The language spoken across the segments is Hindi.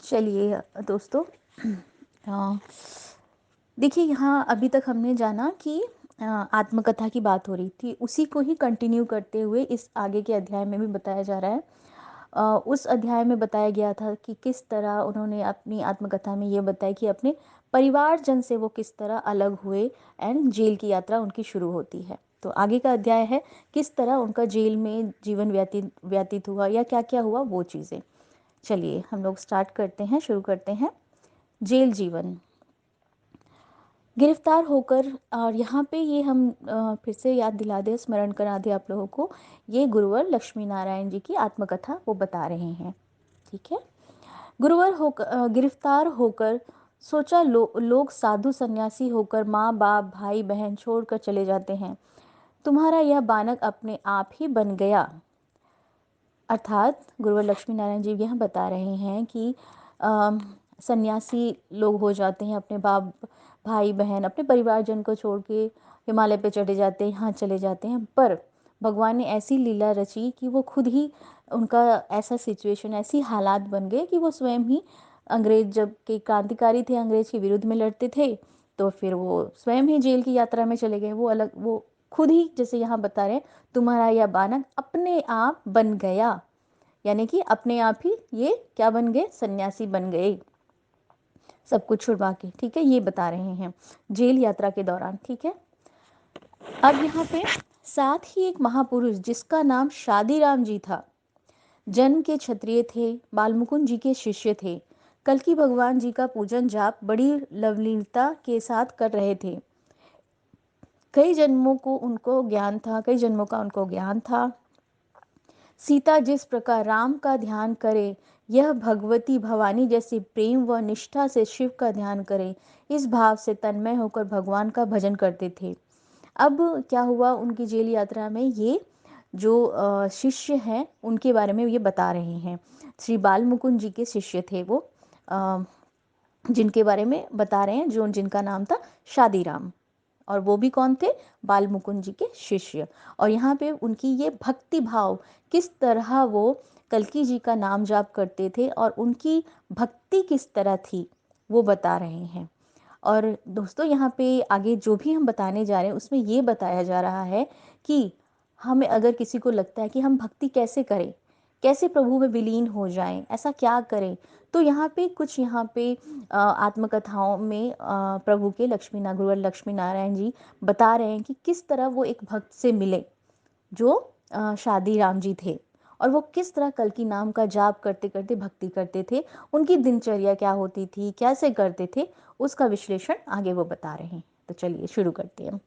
चलिए दोस्तों, अ, देखिए यहाँ अभी तक हमने जाना कि आत्मकथा की बात हो रही थी, उसी को ही कंटिन्यू करते हुए इस आगे के अध्याय में भी बताया जा रहा है। उस अध्याय में बताया गया था कि किस तरह उन्होंने अपनी आत्मकथा में ये बताया कि अपने परिवारजन से वो किस तरह अलग हुए एंड जेल की यात्रा उनकी शुरू होती है। तो आगे का अध्याय है किस तरह उनका जेल में जीवन व्यतीत व्यतीत हुआ या क्या क्या हुआ वो चीज़ें। चलिए हम लोग स्टार्ट करते हैं, शुरू करते हैं। जेल जीवन, गिरफ्तार होकर, और यहाँ पे ये हम फिर से याद दिला दें, स्मरण करा दें आप लोगों को, ये गुरुवर लक्ष्मी नारायण जी की आत्मकथा वो बता रहे हैं। ठीक है। गुरुवर होकर गिरफ्तार होकर सोचा, लोग साधु सन्यासी होकर माँ बाप भाई बहन छोड़कर चले जाते हैं, तुम्हारा यह बालक अपने आप ही बन गया। अर्थात गुरुवर लक्ष्मी नारायण जी यह बता रहे हैं कि सन्यासी लोग हो जाते हैं, अपने बाप भाई बहन अपने परिवारजन को छोड़ के हिमालय पे चढ़े जाते हैं, यहाँ चले जाते हैं, पर भगवान ने ऐसी लीला रची कि वो खुद ही, उनका ऐसा सिचुएशन, ऐसी हालात बन गए कि वो स्वयं ही अंग्रेज, जब के क्रांतिकारी थे अंग्रेज के विरुद्ध में लड़ते थे, तो फिर वो स्वयं ही जेल की यात्रा में चले गए। वो खुद ही, जैसे यहाँ बता रहे हैं, तुम्हारा यह बालक अपने आप बन गया, यानी कि अपने आप ही ये क्या बन गए, सन्यासी बन गए, सब कुछ छुड़वा के। ठीक है, ये बता रहे हैं जेल यात्रा के दौरान। ठीक है। अब यहाँ पे साथ ही एक महापुरुष जिसका नाम शादीराम जी था, जन्म के क्षत्रिय थे, बालमुकुंद जी के शिष्य थे, कल्कि भगवान जी का पूजन जाप बड़ी लवलीनता के साथ कर रहे थे। कई जन्मों का उनको ज्ञान था। सीता जिस प्रकार राम का ध्यान करे, यह भगवती भवानी जैसे प्रेम व निष्ठा से शिव का ध्यान करे, इस भाव से तन्मय होकर भगवान का भजन करते थे। अब क्या हुआ उनकी जेल यात्रा में, ये जो शिष्य हैं उनके बारे में ये बता रहे हैं। श्री बाल मुकुंद जी के शिष्य थे वो, अ, जिनके बारे में बता रहे हैं, जो जिनका नाम था शादीराम, और वो भी कौन थे, बाल मुकुंद जी के शिष्य। और यहाँ पे उनकी ये भक्ति भाव, किस तरह वो कल्कि जी का नाम जाप करते थे और उनकी भक्ति किस तरह थी, वो बता रहे हैं। और दोस्तों यहाँ पे आगे जो भी हम बताने जा रहे हैं उसमें ये बताया जा रहा है कि हमें, अगर किसी को लगता है कि हम भक्ति कैसे करें, कैसे प्रभु में विलीन हो जाएं, ऐसा क्या करें, तो यहाँ पे कुछ, यहाँ पे आत्मकथाओं में प्रभु के गुरुवर लक्ष्मी नारायण जी बता रहे हैं कि किस तरह वो एक भक्त से मिले जो शादी राम जी थे, और वो किस तरह कल्कि नाम का जाप करते करते भक्ति करते थे, उनकी दिनचर्या क्या होती थी, कैसे करते थे, उसका विश्लेषण आगे वो बता रहे हैं। तो चलिए शुरू करते हैं।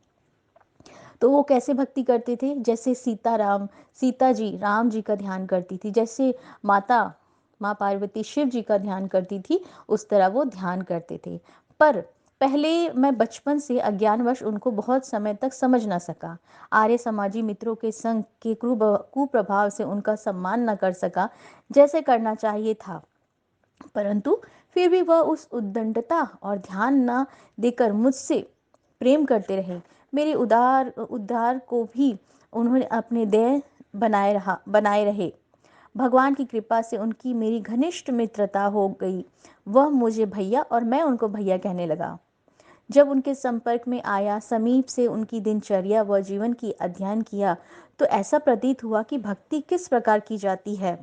तो वो कैसे भक्ति करते थे, जैसे सीता जी राम जी का ध्यान करती थी, जैसे माँ पार्वती शिव जी का ध्यान करती थी, उस तरह वो ध्यान करते थे। पर पहले मैं बचपन से अज्ञानवश उनको बहुत समय तक समझ ना सका, आर्य समाजी मित्रों के संग के कुप्रभाव से उनका सम्मान न कर सका जैसे करना चाहिए था, परंतु फिर भी वह उस उद्दंडता और ध्यान न देकर मुझसे प्रेम करते रहे। मेरे उद्धार को भी उन्होंने अपने देह बनाए रहे। भगवान की कृपा से उनकी मेरी घनिष्ठ मित्रता हो गई। वह मुझे भैया और मैं उनको भैया कहने लगा। जब उनके संपर्क में आया, समीप से उनकी दिनचर्या व जीवन की अध्ययन किया, तो ऐसा प्रतीत हुआ कि भक्ति किस प्रकार की जाती है।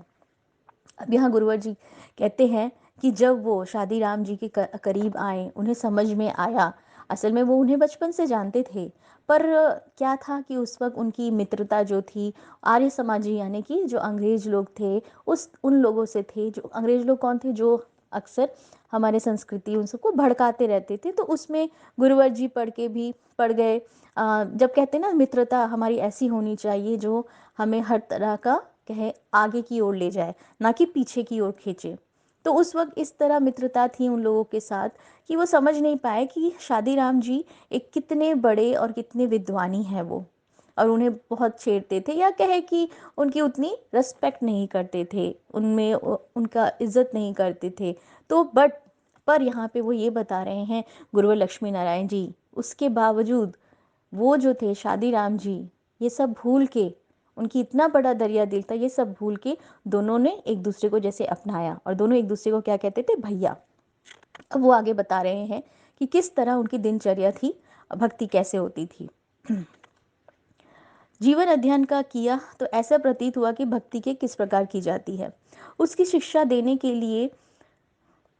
अब यहाँ गुरुवर जी कहते हैं कि जब वो शादी राम जी के करीब आए, उन्हें समझ में आया, असल में वो उन्हें बचपन से जानते थे, पर क्या था कि उस वक्त उनकी मित्रता जो थी आर्य समाजी, यानी कि जो अंग्रेज लोग थे, उस उन लोगों से थे। जो अंग्रेज लोग कौन थे, जो अक्सर हमारे संस्कृति उन सबको भड़काते रहते थे, तो उसमें गुरुवर जी पड़ गए। जब कहते हैं ना, मित्रता हमारी ऐसी होनी चाहिए जो हमें हर तरह का कहे आगे की ओर ले जाए, ना कि पीछे की ओर खींचे। तो उस वक्त इस तरह मित्रता थी उन लोगों के साथ कि वो समझ नहीं पाए कि शादी राम जी एक कितने बड़े और कितने विद्वानी हैं वो, और उन्हें बहुत छेड़ते थे, या कहे कि उनकी उतनी रिस्पेक्ट नहीं करते थे, उनमें उनका इज्जत नहीं करते थे। तो पर यहाँ पे वो ये बता रहे हैं गुरुवर लक्ष्मी नारायण जी, उसके बावजूद वो जो थे शादी राम जी, ये सब भूल के उनकी इतना बड़ा दरिया दिल था, ये सब भूल के दोनों ने एक दूसरे को जैसे अपनाया और दोनों एक दूसरे को क्या कहते थे, भैया। अब वो आगे बता रहे हैं कि किस तरह उनकी दिनचर्या थी, भक्ति कैसे होती थी। जीवन अध्ययन का किया तो ऐसा प्रतीत हुआ कि भक्ति के किस प्रकार की जाती है। उसकी शिक्षा देने के लिए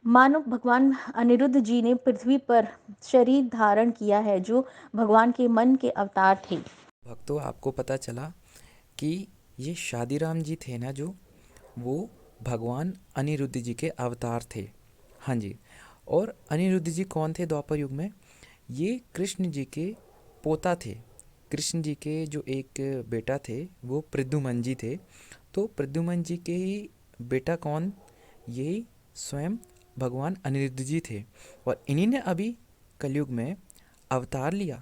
मानो भगवान अनिरुद्ध जी ने पृथ्वी पर शरीर धारण किया है, जो भगवान के मन के अवतार थे। भक्तों, आपको पता चला कि ये शादीराम जी थे ना, जो वो भगवान अनिरुद्ध जी के अवतार थे। हाँ जी। और अनिरुद्ध जी कौन थे द्वापर युग में? ये कृष्ण जी के पोता थे। कृष्ण जी के जो एक बेटा थे वो प्रद्युमन जी थे। तो प्रद्युमन जी के ही बेटा कौन? यही स्वयं भगवान अनिरुद्ध जी थे। और इन्हीं ने अभी कलयुग में अवतार लिया,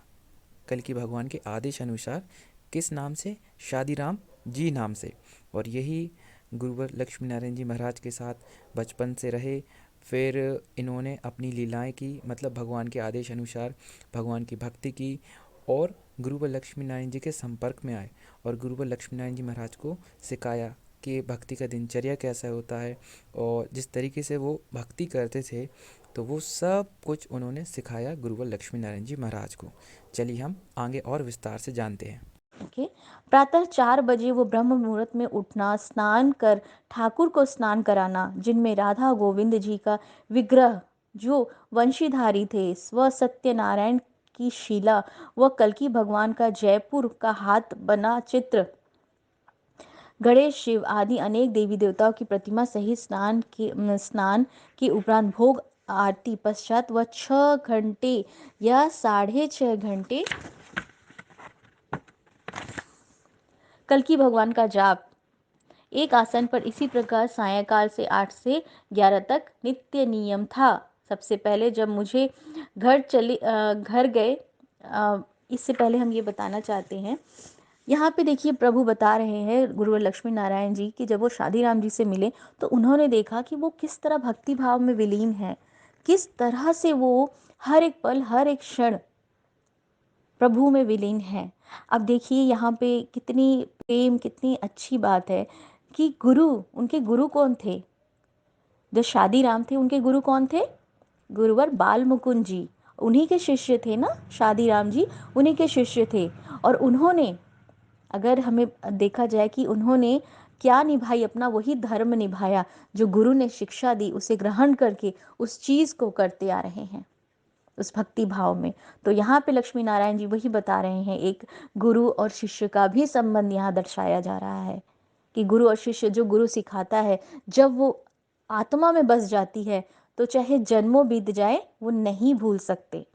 कल की भगवान के आदेश अनुसार। किस नाम से? शादीराम जी नाम से। और यही गुरुवर लक्ष्मी नारायण जी महाराज के साथ बचपन से रहे। फिर इन्होंने अपनी लीलाएं की, मतलब भगवान के आदेश अनुसार भगवान की भक्ति की, और गुरुवर लक्ष्मी नारायण जी के संपर्क में आए और गुरुवर लक्ष्मी नारायण जी महाराज को सिखाया कि भक्ति का दिनचर्या कैसा होता है। और जिस तरीके से वो भक्ति करते थे, तो वो सब कुछ उन्होंने सिखाया गुरुवर लक्ष्मी नारायण जी महाराज को। चलिए हम आगे और विस्तार से जानते हैं। ओके। प्रातः 4 बजे वो ब्रह्म मुहूर्त में उठना, स्नान कर ठाकुर को स्नान कराना, जिनमें राधा गोविंद जी का विग्रह जो वंशीधारी थे, स्व सत्यनारायण की शिला व कल्कि भगवान का जयपुर का हाथ बना चित्र, गणेश, शिव आदि अनेक देवी देवताओं की प्रतिमा सहित स्नान के उपरांत भोग आरती पश्चात वह 6 घंटे या 6.5 घंटे कल्कि भगवान का जाप एक आसन पर। इसी प्रकार सायंकाल से 8 से 11 तक नित्य नियम था। सबसे पहले जब मुझे घर गए, इससे पहले हम ये बताना चाहते हैं, यहाँ पे देखिए प्रभु बता रहे हैं गुरुवर लक्ष्मी नारायण जी कि जब वो शादीराम जी से मिले तो उन्होंने देखा कि वो किस तरह भक्ति भाव में विलीन है, किस तरह से वो हर एक पल हर एक क्षण प्रभु में विलीन है। अब देखिए यहाँ पे कितनी प्रेम, कितनी अच्छी बात है कि उनके गुरु कौन थे? जो शादीराम थे उनके गुरु कौन थे? गुरुवर बाल मुकुंद जी। उन्हीं के शिष्य थे ना शादीराम जी, उन्हीं के शिष्य थे। और उन्होंने, अगर हमें देखा जाए कि उन्होंने क्या निभाई, अपना वही धर्म निभाया जो गुरु ने शिक्षा दी, उसे ग्रहण करके उस चीज को करते आ रहे हैं उस भक्ति भाव में। तो यहाँ पे लक्ष्मी नारायण जी वही बता रहे हैं, एक गुरु और शिष्य का भी संबंध यहाँ दर्शाया जा रहा है कि गुरु और शिष्य, जो गुरु सिखाता है, जब वो आत्मा में बस जाती है तो चाहे जन्मों बीत जाए वो नहीं भूल सकते।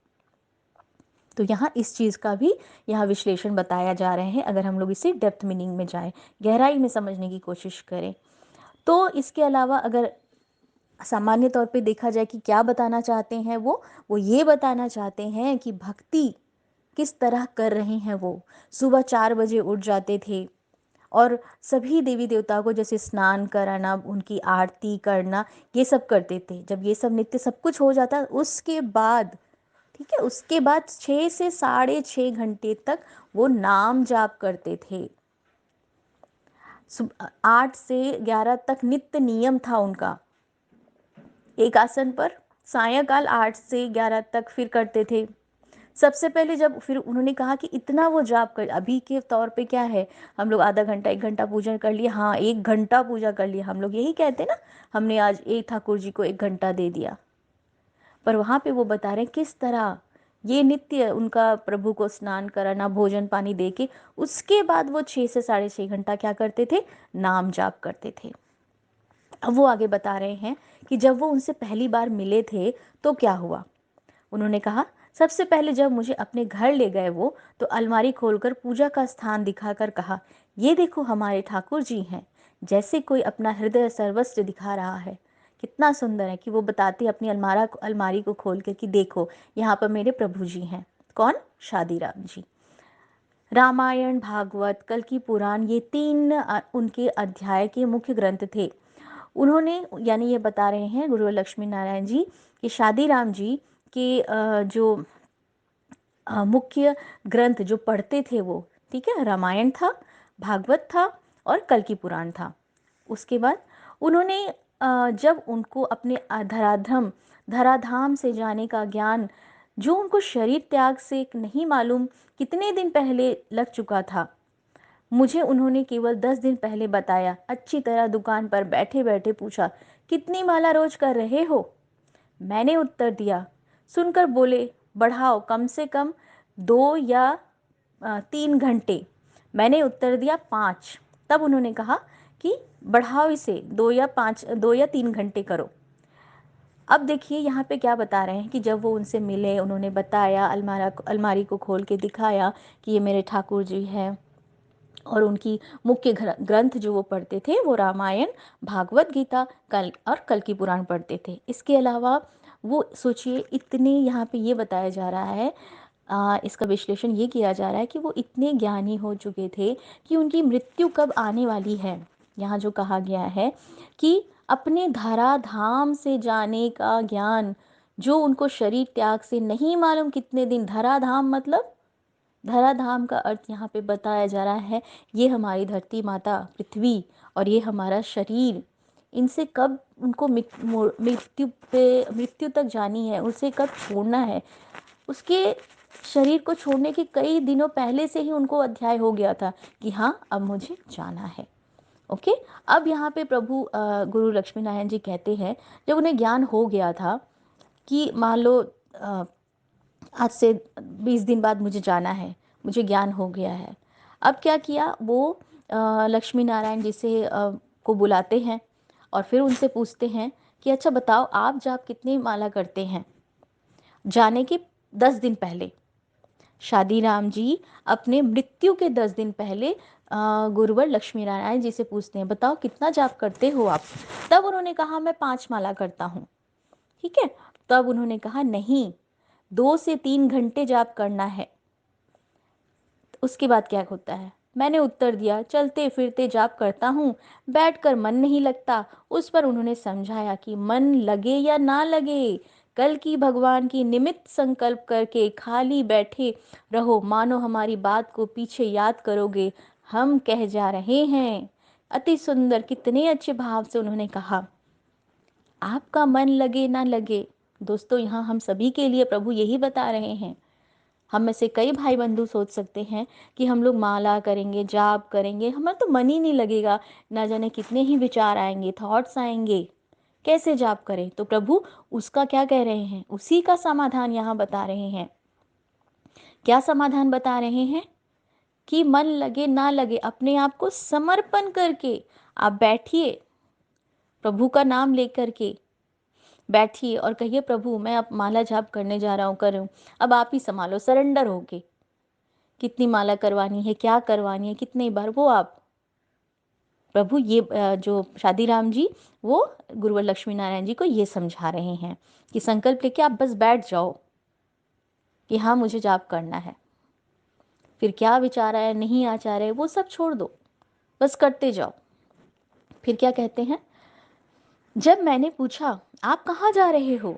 तो यहाँ इस चीज का भी यहाँ विश्लेषण बताया जा रहे हैं, अगर हम लोग इसे डेप्थ मीनिंग में जाएं, गहराई में समझने की कोशिश करें। तो इसके अलावा अगर सामान्य तौर पे देखा जाए कि क्या बताना चाहते हैं वो ये बताना चाहते हैं कि भक्ति किस तरह कर रहे हैं। वो सुबह 4 बजे उठ जाते थे और सभी देवी देवताओं को जैसे स्नान कराना, उनकी आरती करना, ये सब करते थे। जब ये सब नित्य सब कुछ हो जाता, उसके बाद, ठीक है, उसके बाद 6 से 6.5 घंटे तक वो नाम जाप करते थे। 8 से 11 तक नित्य नियम था उनका एक आसन पर। सायंकाल 8 से 11 तक फिर करते थे। सबसे पहले जब फिर उन्होंने कहा कि इतना वो जाप कर, अभी के तौर पे क्या है, हम लोग आधा घंटा 1 घंटा पूजा कर लिए, हाँ 1 घंटा पूजा कर लिया, हम लोग यही कहते हैं ना, हमने आज एक ठाकुर जी को 1 घंटा दे दिया। पर वहां पे वो बता रहे हैं किस तरह ये नित्य उनका प्रभु को स्नान कराना, भोजन पानी दे के उसके बाद वो 6 से 6.5 घंटा क्या करते थे, नाम जाप करते थे। अब वो आगे बता रहे हैं कि जब वो उनसे पहली बार मिले थे तो क्या हुआ। उन्होंने कहा, सबसे पहले जब मुझे अपने घर ले गए वो, तो अलमारी खोलकर पूजा का स्थान दिखाकर कहा, ये देखो हमारे ठाकुर जी हैं। जैसे कोई अपना हृदय सर्वस्व दिखा रहा है। कितना सुंदर है कि वो बताते अपनी अलमारी को खोल कर कि देखो यहाँ पर मेरे प्रभु जी हैं। कौन? शादीराम जी। रामायण, भागवत, कल्कि पुराण, ये 3 उनके अध्याय के मुख्य ग्रंथ थे। उन्होंने, यानी ये बता रहे हैं गुरु लक्ष्मी नारायण जी कि शादीराम जी के जो मुख्य ग्रंथ जो पढ़ते थे वो, ठीक है, रामायण था, भागवत था और कल्कि पुराण था। उसके बाद उन्होंने जब उनको अपने धराधाम से जाने का ज्ञान, जो उनको शरीर त्याग से नहीं मालूम कितने दिन पहले लग चुका था, मुझे उन्होंने केवल 10 दिन पहले बताया। अच्छी तरह दुकान पर बैठे बैठे पूछा, कितनी माला रोज कर रहे हो? मैंने उत्तर दिया। सुनकर बोले, बढ़ाओ, कम से कम 2 या 3 घंटे। मैंने उत्तर दिया 5। तब उन्होंने कहा कि बढ़ाओ इसे 2 या 3 घंटे करो। अब देखिए यहाँ पे क्या बता रहे हैं कि जब वो उनसे मिले, उन्होंने बताया, अलमारी को खोल के दिखाया कि ये मेरे ठाकुर जी हैं, और उनकी मुख्य ग्रंथ जो वो पढ़ते थे वो रामायण, भागवत गीता और कल्कि पुराण पढ़ते थे। इसके अलावा वो सोचिए, इतने यहाँ पे ये बताया जा रहा है, इसका विश्लेषण ये किया जा रहा है कि वो इतने ज्ञानी हो चुके थे कि उनकी मृत्यु कब आने वाली है। यहाँ जो कहा गया है कि अपने धराधाम से जाने का ज्ञान, जो उनको शरीर त्याग से नहीं मालूम कितने दिन, धराधाम मतलब, धराधाम का अर्थ यहाँ पे बताया जा रहा है, ये हमारी धरती माता पृथ्वी और ये हमारा शरीर, इनसे कब उनको मृत्यु तक जानी है, उसे कब छोड़ना है। उसके शरीर को छोड़ने के कई दिनों पहले से ही उनको अध्याय हो गया था कि हाँ, अब मुझे जाना है। ओके। अब यहाँ पे प्रभु गुरु लक्ष्मी नारायण जी कहते हैं, जब उन्हें ज्ञान हो गया था कि मान लो आज से 20 दिन बाद मुझे जाना है, मुझे ज्ञान हो गया है। अब क्या किया वो, लक्ष्मी नारायण जी से को बुलाते हैं और फिर उनसे पूछते हैं कि अच्छा बताओ, आप जाप कितनी माला करते हैं? जाने के 10 दिन पहले शादी राम जी अपने मृत्यु के 10 दिन पहले गुरुवर लक्ष्मी नारायण जी से पूछते हैं, बताओ कितना जाप करते हो आप? तब उन्होंने कहा, मैं 5 माला करता हूँ। ठीक है। तब उन्होंने कहा, नहीं, 2 से 3 घंटे जाप करना है। उसके बाद क्या होता है? मैंने उत्तर दिया, चलते फिरते जाप करता हूँ, बैठकर मन नहीं लगता। उस पर उन्होंने समझाया कि मन लगे या ना लगे, कल की भगवान की निमित्त संकल्प करके खाली बैठे रहो, मानो हमारी बात को पीछे याद करोगे, हम कह जा रहे हैं। अति सुंदर, कितने अच्छे भाव से उन्होंने कहा। आपका मन लगे ना लगे, दोस्तों यहाँ हम सभी के लिए प्रभु यही बता रहे हैं। हम में से कई भाई बंधु सोच सकते हैं कि हम लोग माला करेंगे, जाप करेंगे, हमारा तो मन ही नहीं लगेगा, ना जाने कितने ही विचार आएंगे, थॉट्स आएंगे, कैसे जाप करें? तो प्रभु उसका क्या कह रहे हैं, उसी का समाधान यहाँ बता रहे हैं। क्या समाधान बता रहे हैं? कि मन लगे ना लगे, अपने आप को समर्पण करके आप बैठिए, प्रभु का नाम लेकर के बैठिए और कहिए, प्रभु मैं अब माला जाप करने जा रहा हूँ, करूँ, अब आप ही संभालो, सरेंडर होके। कितनी माला करवानी है, क्या करवानी है, कितने बार, वो आप प्रभु, ये जो शादी राम जी, वो गुरुवर लक्ष्मी नारायण जी को ये समझा रहे हैं कि संकल्प लेके आप बस बैठ जाओ कि हाँ मुझे जाप करना है। फिर क्या विचार आया, नहीं आचार है, वो सब छोड़ दो, बस करते जाओ। फिर क्या कहते हैं, जब मैंने पूछा आप कहाँ जा रहे हो,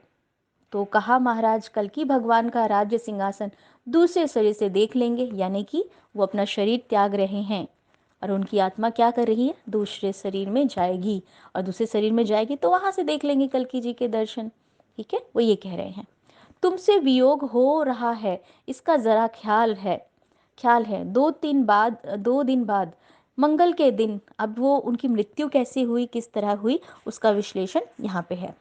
तो कहा, महाराज कल की भगवान का राज्य सिंहासन दूसरे शरीर से देख लेंगे, यानी कि वो अपना शरीर त्याग रहे हैं और उनकी आत्मा क्या कर रही है, दूसरे शरीर में जाएगी, और दूसरे शरीर में जाएगी तो वहां से देख लेंगे कल्कि जी के दर्शन। ठीक है, वो ये कह रहे हैं, तुमसे वियोग हो रहा है, इसका जरा ख्याल है 2 दिन बाद मंगल के दिन। अब वो उनकी मृत्यु कैसे हुई, किस तरह हुई, उसका विश्लेषण यहाँ पे है।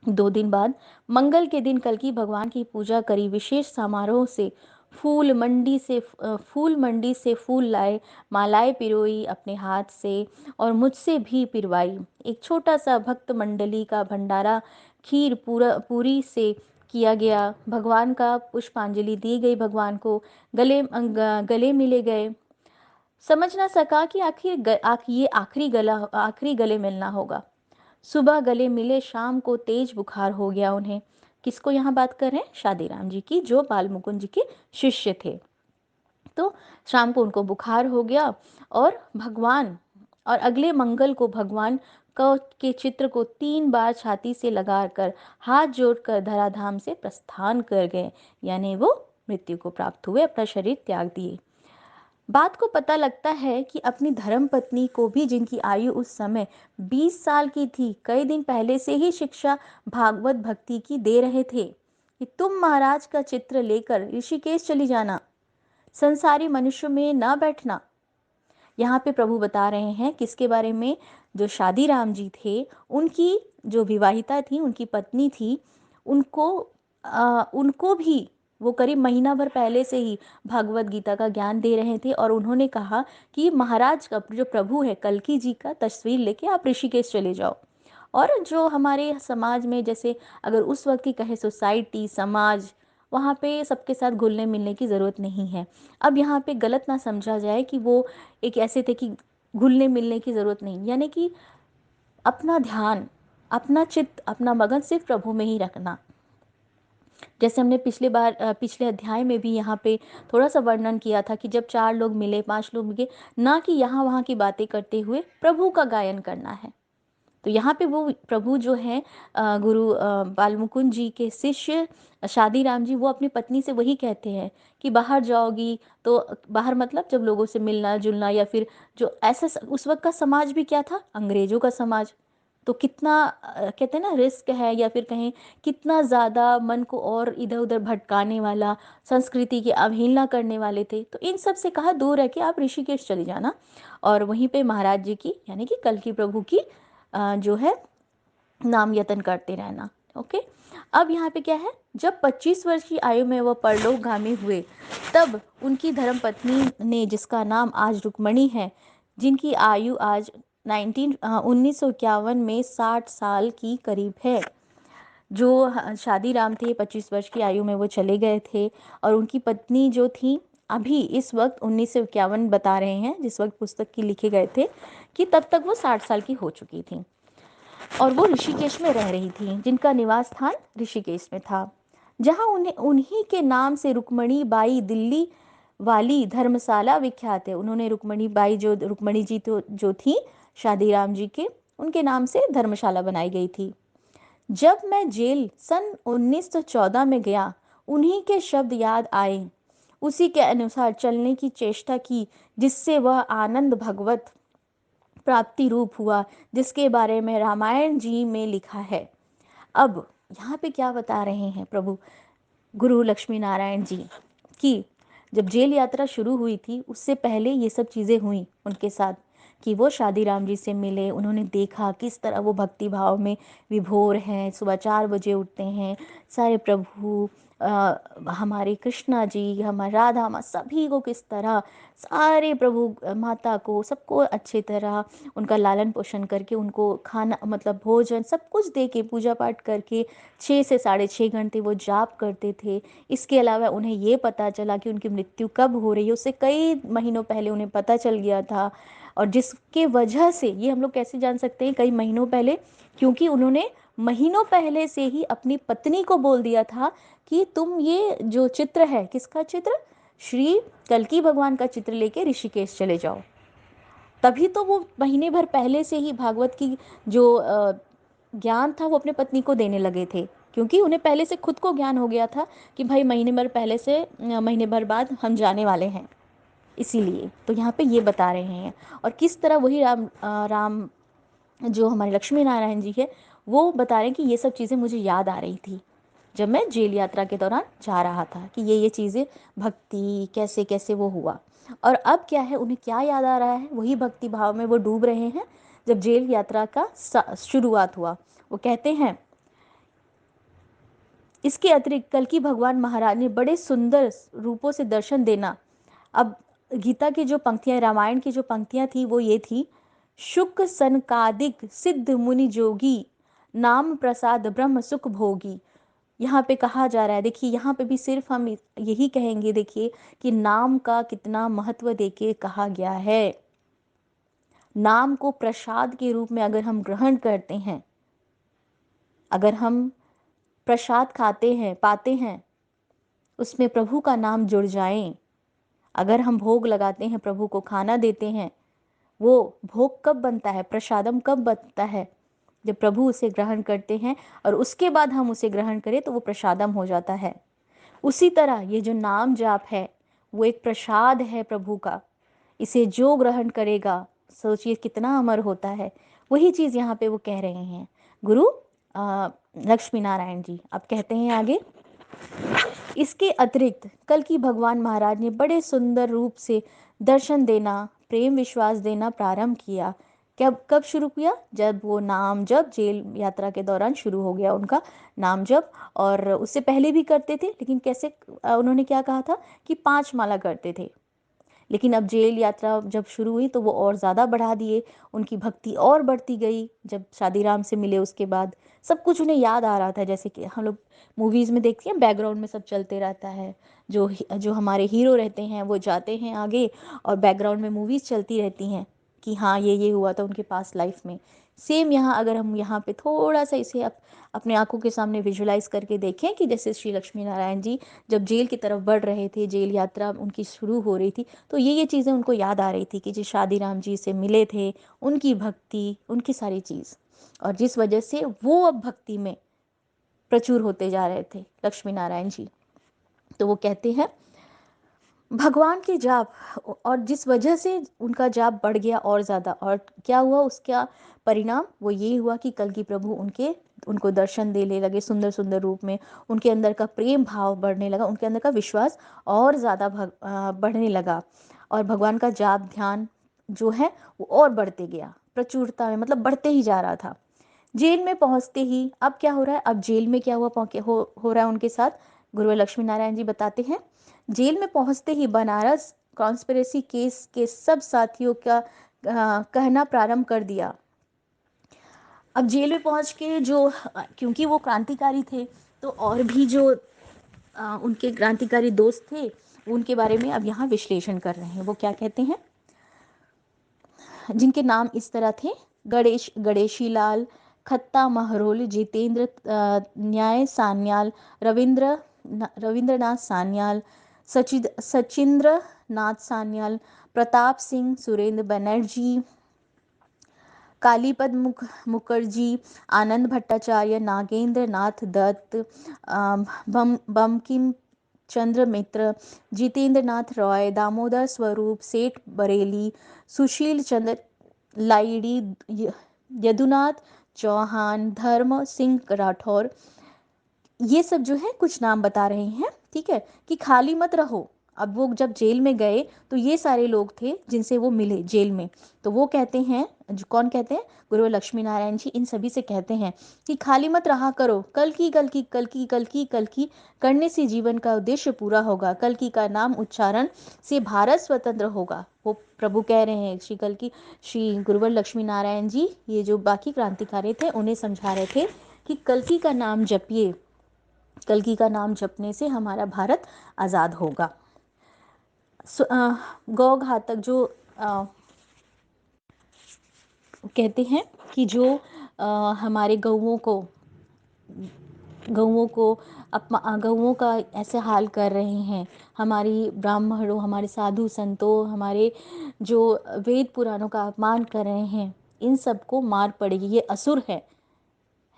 2 दिन बाद मंगल के दिन कल्कि भगवान की पूजा करी, विशेष समारोह से फूल मंडी से फूल लाए, मालाएं पिरोई अपने हाथ से और मुझसे भी पिरवाई। एक छोटा सा भक्त मंडली का भंडारा खीर पूरी से किया गया, भगवान का पुष्पांजलि दी गई, भगवान को गले मिले गए। समझ ना सका कि ये आखिरी गले मिलना होगा। सुबह गले मिले, शाम को तेज बुखार हो गया उन्हें। किसको यहाँ बात कर रहे हैं, शादी राम जी की, जो बाल मुकुंद जी के शिष्य थे। तो शाम को उनको बुखार हो गया और अगले मंगल को भगवान के चित्र को 3 बार छाती से लगाकर हाथ जोड़कर धराधाम से प्रस्थान कर गए, यानी वो मृत्यु को प्राप्त हुए, अपना शरीर त्याग दिए। बात को पता लगता है कि अपनी धर्म पत्नी को भी, जिनकी आयु उस समय 20 साल की थी, कई दिन पहले से ही शिक्षा भागवत भक्ति की दे रहे थे कि तुम महाराज का चित्र लेकर ऋषिकेश चली जाना, संसारी मनुष्य में न बैठना। यहाँ पे प्रभु बता रहे हैं किसके बारे में? जो शादी राम जी थे, उनकी जो विवाहिता थी, उनकी पत्नी थी, उनको उनको भी वो करीब महीना भर पहले से ही भागवत गीता का ज्ञान दे रहे थे, और उन्होंने कहा कि महाराज का जो प्रभु है कल्कि जी का तस्वीर लेके आप ऋषिकेश चले जाओ। और जो हमारे समाज में, जैसे अगर उस वक्त की कहे सोसाइटी, समाज, वहाँ पे सबके साथ घुलने मिलने की ज़रूरत नहीं है। अब यहाँ पे गलत ना समझा जाए कि वो एक ऐसे थे कि घुलने मिलने की ज़रूरत नहीं, यानी कि अपना ध्यान, अपना चित्त, अपना मगन सिर्फ प्रभु में ही रखना। जैसे हमने पिछले अध्याय में भी यहाँ पे थोड़ा सा वर्णन किया था कि जब 4 लोग मिले, 5 लोग मिले, ना कि यहाँ वहाँ की बातें करते हुए प्रभु का गायन करना है। तो यहाँ पे वो प्रभु जो हैं, गुरु बालमुकुंद जी के शिष्य शादी राम जी, वो अपनी पत्नी से वही कहते हैं कि बाहर जाओगी तो, बाहर मतलब जब लोगों से मिलना जुलना, या फिर जो ऐसा उस वक्त का समाज भी क्या था, अंग्रेजों का समाज, तो कितना कहते हैं ना रिस्क है, या फिर कहें कितना ज़्यादा मन को और इधर उधर भटकाने वाला, संस्कृति की अवहेलना करने वाले थे। तो इन सब से कहा दूर रह के आप ऋषिकेश चले जाना, और वहीं पे महाराज जी की, यानी कि कल्कि प्रभु की जो है नाम यतन करते रहना। ओके। अब यहाँ पे क्या है, जब 25 वर्ष की आयु में वह परलोकगामी हुए, तब उनकी धर्मपत्नी ने, जिसका नाम आज रुक्मणी है, जिनकी आयु आज 1951 में 60 साल की करीब है, जो शादी राम थे 25 वर्ष की आयु में वो चले गए थे, और उनकी पत्नी जो थी, अभी इस वक्त 1951 बता रहे हैं जिस वक्त पुस्तक की लिखे गए थे, कि तब तक वो 60 साल की हो चुकी थी, और वो ऋषिकेश में रह रही थी, जिनका निवास स्थान ऋषिकेश में था, जहां उन्हें उन्हीं के नाम से रुक्मणी बाई दिल्ली वाली धर्मशाला विख्यात है। उन्होंने रुक्मणी बाई, जो रुक्मणी जी तो जो थी शादी राम जी के, उनके नाम से धर्मशाला बनाई गई थी। जब मैं जेल सन 1914 में गया, उन्हीं के शब्द याद आए, उसी के अनुसार चलने की चेष्टा की, जिससे वह आनंद भगवत प्राप्ति रूप हुआ, जिसके बारे में रामायण जी में लिखा है। अब यहाँ पे क्या बता रहे हैं प्रभु गुरु लक्ष्मी नारायण जी, कि जब जेल यात्रा शुरू हुई थी, उससे पहले ये सब चीज़ें हुई उनके साथ, कि वो शादी राम जी से मिले, उन्होंने देखा किस तरह वो भक्ति भाव में विभोर हैं, सुबह 4 बजे उठते हैं, सारे प्रभु हमारे कृष्णा जी, हमारे राधा माँ, सभी को किस तरह, सारे प्रभु माता को, सबको अच्छे तरह उनका लालन पोषण करके, उनको खाना मतलब भोजन सब कुछ दे के, पूजा पाठ करके 6 से 6.5 घंटे वो जाप करते थे। इसके अलावा उन्हें ये पता चला कि उनकी मृत्यु कब हो रही है, उससे कई महीनों पहले उन्हें पता चल गया था, और जिसके वजह से, ये हम लोग कैसे जान सकते हैं कई महीनों पहले, क्योंकि उन्होंने महीनों पहले से ही अपनी पत्नी को बोल दिया था कि तुम ये जो चित्र है, किसका चित्र, श्री कल्कि भगवान का चित्र लेके ऋषिकेश चले जाओ। तभी तो वो महीने भर पहले से ही भागवत की जो ज्ञान था वो अपने पत्नी को देने लगे थे, क्योंकि उन्हें पहले से खुद को ज्ञान हो गया था कि भाई महीने भर पहले से, महीने भर बाद हम जाने वाले हैं, इसीलिए तो यहाँ पे ये बता रहे हैं। और किस तरह वही राम जो हमारे लक्ष्मी नारायण जी है, वो बता रहे हैं कि ये सब चीज़ें मुझे याद आ रही थी जब मैं जेल यात्रा के दौरान जा रहा था, कि ये चीज़ें, भक्ति कैसे कैसे वो हुआ। और अब क्या है, उन्हें क्या याद आ रहा है, वही भक्ति भाव में वो डूब रहे हैं जब जेल यात्रा का शुरुआत हुआ। वो कहते हैं, इसके अतिरिक्त कल्कि भगवान महाराज ने बड़े सुंदर रूपों से दर्शन देना। अब गीता की जो पंक्तियां, रामायण की जो पंक्तियां थी वो ये थी, शुक सनकादिक सिद्ध मुनि जोगी, नाम प्रसाद ब्रह्म सुख भोगी। यहाँ पे कहा जा रहा है, देखिए यहाँ पे भी सिर्फ हम यही कहेंगे, देखिए कि नाम का कितना महत्व देके कहा गया है। नाम को प्रसाद के रूप में अगर हम ग्रहण करते हैं, अगर हम प्रसाद खाते हैं, पाते हैं, उसमें प्रभु का नाम जुड़ जाए, अगर हम भोग लगाते हैं, प्रभु को खाना देते हैं, वो भोग कब बनता है, प्रसादम कब बनता है, जब प्रभु उसे ग्रहण करते हैं, और उसके बाद हम उसे ग्रहण करें तो वो प्रसादम हो जाता है। उसी तरह ये जो नाम जाप है, वो एक प्रसाद है प्रभु का, इसे जो ग्रहण करेगा, सोचिए कितना अमर होता है। वही चीज़ यहाँ पे वो कह रहे हैं गुरु लक्ष्मी नारायण जी। अब कहते हैं आगे, इसके अतिरिक्त कल की भगवान महाराज ने बड़े सुंदर रूप से दर्शन देना, प्रेम विश्वास देना प्रारंभ किया। कब कब शुरू किया? जब वो नाम जप जेल यात्रा के दौरान शुरू हो गया उनका नाम जप। और उससे पहले भी करते थे, लेकिन कैसे उन्होंने क्या कहा था कि 5 माला करते थे। लेकिन अब जेल यात्रा जब शुरू हुई तो वो और ज़्यादा बढ़ा दिए, उनकी भक्ति और बढ़ती गई। जब शादीराम से मिले उसके बाद सब कुछ उन्हें याद आ रहा था, जैसे कि हम लोग मूवीज़ में देखते हैं बैकग्राउंड में सब चलते रहता है। जो हमारे हीरो रहते हैं वो जाते हैं आगे और बैकग्राउंड में मूवीज़ चलती रहती हैं कि हाँ ये हुआ था उनके पास लाइफ में। सेम यहाँ अगर हम यहाँ पे थोड़ा सा इसे अपने आंखों के सामने विजुलाइज करके देखें कि जैसे श्री लक्ष्मी नारायण जी जब जेल की तरफ बढ़ रहे थे, जेल यात्रा उनकी शुरू हो रही थी, तो ये चीज़ें उनको याद आ रही थी कि जो शादीराम जी से मिले थे, उनकी भक्ति, उनकी सारी चीज़, और जिस वजह से वो अब भक्ति में प्रचुर होते जा रहे थे लक्ष्मी नारायण जी। तो वो कहते हैं भगवान के जाप, और जिस वजह से उनका जाप बढ़ गया और ज़्यादा, और क्या हुआ उसका परिणाम? वो ये हुआ कि कल की प्रभु उनको दर्शन देने लगे सुंदर सुंदर रूप में। उनके अंदर का प्रेम भाव बढ़ने लगा, उनके अंदर का विश्वास और ज़्यादा बढ़ने लगा, और भगवान का जाप ध्यान जो है वो और बढ़ते गया प्रचुरता में, मतलब बढ़ते ही जा रहा था। जेल में पहुंचते ही अब क्या हो रहा है? अब जेल में क्या हुआ हो रहा है उनके साथ? गुरु लक्ष्मी नारायण जी बताते हैं, जेल में पहुंचते ही बनारस कॉन्स्पिरेसी केस के सब साथियों का कहना प्रारंभ कर दिया। अब जेल में पहुंच के जो क्योंकि वो क्रांतिकारी थे, तो और भी जो उनके क्रांतिकारी दोस्त थे उनके बारे में अब यहाँ विश्लेषण कर रहे हैं। वो क्या कहते हैं, जिनके नाम इस तरह थे, गणेशी लाल, खत्ता महरोल, जितेंद्र न्याय सान्याल, रविंद्रनाथ सान्याल, सचिंद्र नाथ सान्याल, प्रताप सिंह, सुरेंद्र बनर्जी, कालीपद मुखर्जी, आनंद भट्टाचार्य, नागेंद्र नाथ दत्त, बंकिम चंद्र मित्र, जितेंद्र नाथ रॉय, दामोदर स्वरूप सेठ बरेली, सुशील चंद्र लाइडी, यदुनाथ चौहान, धर्म सिंह राठौर, ये सब जो है कुछ नाम बता रहे हैं। ठीक है, कि खाली मत रहो। अब वो जब जेल में गए तो ये सारे लोग थे जिनसे वो मिले जेल में, तो वो कहते हैं, कौन कहते हैं? गुरु लक्ष्मी नारायण जी इन सभी से कहते हैं कि खाली मत रहा करो, कल की कल की कल की कल की कल की करने से जीवन का उद्देश्य पूरा होगा, कल की का नाम उच्चारण से भारत स्वतंत्र होगा। वो प्रभु कह रहे हैं, श्री गुरुवर लक्ष्मी नारायण जी ये जो बाकी क्रांतिकारी थे उन्हें समझा रहे थे कि कल्कि का नाम जपिए, कल्कि का नाम जपने से हमारा भारत आज़ाद होगा। गौ घातक जो कहते हैं कि जो हमारे गौओं का ऐसे हाल कर रहे हैं, हमारी ब्राह्मणों, हमारे साधु संतों, हमारे जो वेद पुराणों का अपमान कर रहे हैं, इन सबको मार पड़ेगी। ये असुर है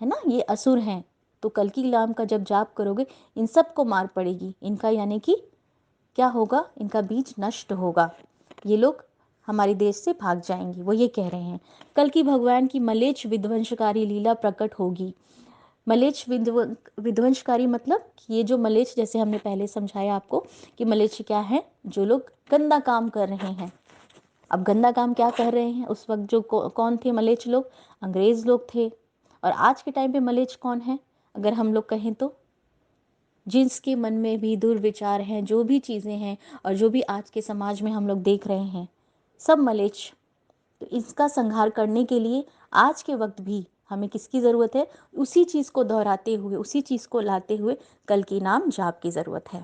ना, ये असुर हैं। तो कल्कि नाम का जब जाप करोगे इन सबको मार पड़ेगी, इनका यानी कि क्या होगा? इनका बीज नष्ट होगा, ये लोग हमारे देश से भाग जाएंगे। वो ये कह रहे हैं कल की भगवान की मलेच्छ विध्वंसकारी लीला प्रकट होगी। मलेच्छ विध्वंसकारी मतलब कि ये जो मलेच्छ, जैसे हमने पहले समझाया आपको कि मलेच्छ क्या है? जो लोग गंदा काम कर रहे हैं। अब गंदा काम क्या कर रहे हैं? उस वक्त जो कौन थे मलेच्छ लोग? अंग्रेज लोग थे। और आज के टाइम पे मलेच्छ कौन है अगर हम लोग कहें तो? जिसके मन में भी दुर्विचार हैं, जो भी चीज़ें हैं और जो भी आज के समाज में हम लोग देख रहे हैं, सब मलेच्छ। तो इसका संहार करने के लिए आज के वक्त भी हमें किसकी ज़रूरत है? उसी चीज़ को दोहराते हुए, उसी चीज़ को लाते हुए कल की नाम जाप की ज़रूरत है।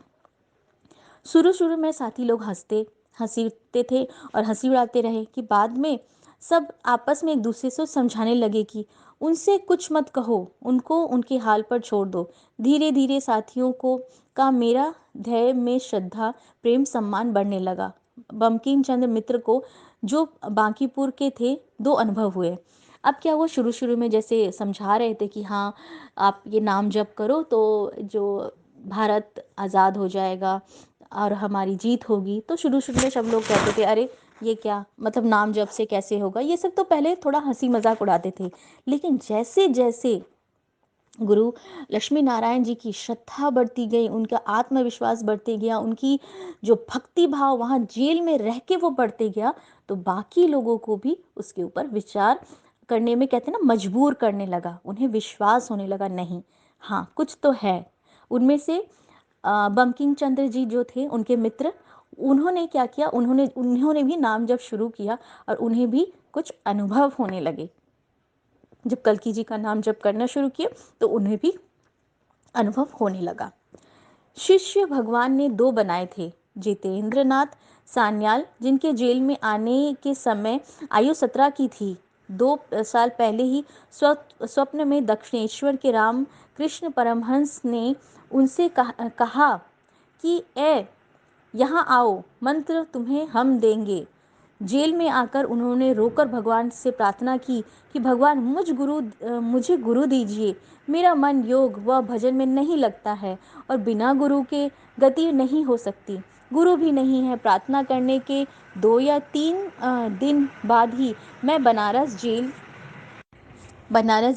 शुरू शुरू में साथी लोग हंसीते थे और हंसी उड़ाते रहे कि बाद में सब आपस में एक दूसरे से समझाने लगे कि उनसे कुछ मत कहो, उनको उनके हाल पर छोड़ दो। धीरे धीरे साथियों को का मेरा ध्येय में श्रद्धा, प्रेम, सम्मान बढ़ने लगा। बंकिम चंद्र मित्र को, जो बांकीपुर के थे, 2 अनुभव हुए। अब क्या हुआ? शुरू शुरू में जैसे समझा रहे थे कि हाँ आप ये नाम जप करो तो जो भारत आज़ाद हो जाएगा और हमारी जीत होगी। तो शुरू शुरू में सब लोग कहते थे अरे ये क्या मतलब नाम जप से कैसे होगा, ये सब तो पहले थोड़ा हंसी मजाक उड़ाते थे। लेकिन जैसे जैसे गुरु लक्ष्मी नारायण जी की श्रद्धा बढ़ती गई, उनका आत्मविश्वास बढ़ते गया, उनकी जो भक्ति भाव वहाँ जेल में रह के वो बढ़ते गया, तो बाकी लोगों को भी उसके ऊपर विचार करने में, कहते हैं ना, मजबूर करने लगा। उन्हें विश्वास होने लगा, नहीं, हाँ कुछ तो है। उनमें से बंकिम चंद्र जी जो थे, उनके मित्र, उन्होंने क्या किया, उन्होंने उन्होंने भी नाम जब शुरू किया और उन्हें भी कुछ अनुभव होने लगे। जब कल्कि जी का नाम जप करना शुरू किया तो उन्हें भी अनुभव होने लगा। शिष्य भगवान ने दो बनाए थे, जितेंद्र नाथ सान्याल, जिनके जेल में आने के समय आयु 17 की थी। 2 साल पहले ही स्वप्न में दक्षिणेश्वर के राम कृष्ण परमहंस ने उनसे कहा कि ए यहाँ आओ, मंत्र तुम्हें हम देंगे। जेल में आकर उन्होंने रोकर भगवान से प्रार्थना की कि भगवान मुझे गुरु दीजिए। मेरा मन योग व भजन में नहीं लगता है और बिना गुरु के गति नहीं हो सकती। गुरु भी नहीं है। प्रार्थना करने के 2 या 3 दिन बाद ही मैं बनारस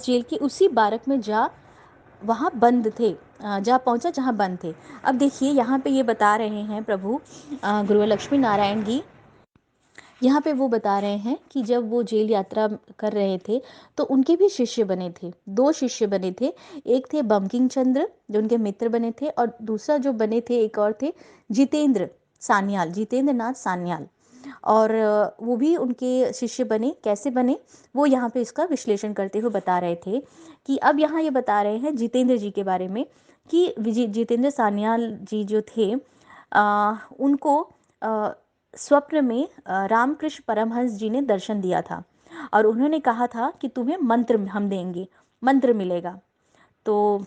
जेल की उसी बारक में वहाँ बंद थे, जा पहुँचा जहाँ बंद थे। अब देखिए यहाँ पे ये बता रहे हैं प्रभु गुरु लक्ष्मी नारायण जी, यहाँ पे वो बता रहे हैं कि जब वो जेल यात्रा कर रहे थे तो उनके भी शिष्य बने थे, 2 शिष्य बने थे। एक थे बंकिम चंद्र जो उनके मित्र बने थे, और दूसरा जो बने थे, एक और थे जितेंद्र नाथ सान्याल। और वो भी उनके शिष्य बने। कैसे बने, वो यहाँ पे इसका विश्लेषण करते हुए बता रहे थे कि अब यहाँ ये बता रहे हैं जितेंद्र जी के बारे में कि जितेंद्र सान्याल जी जो थे, उनको स्वप्न में रामकृष्ण परमहंस जी ने दर्शन दिया था और उन्होंने कहा था कि तुम्हें मंत्र हम देंगे, मंत्र मिलेगा। तो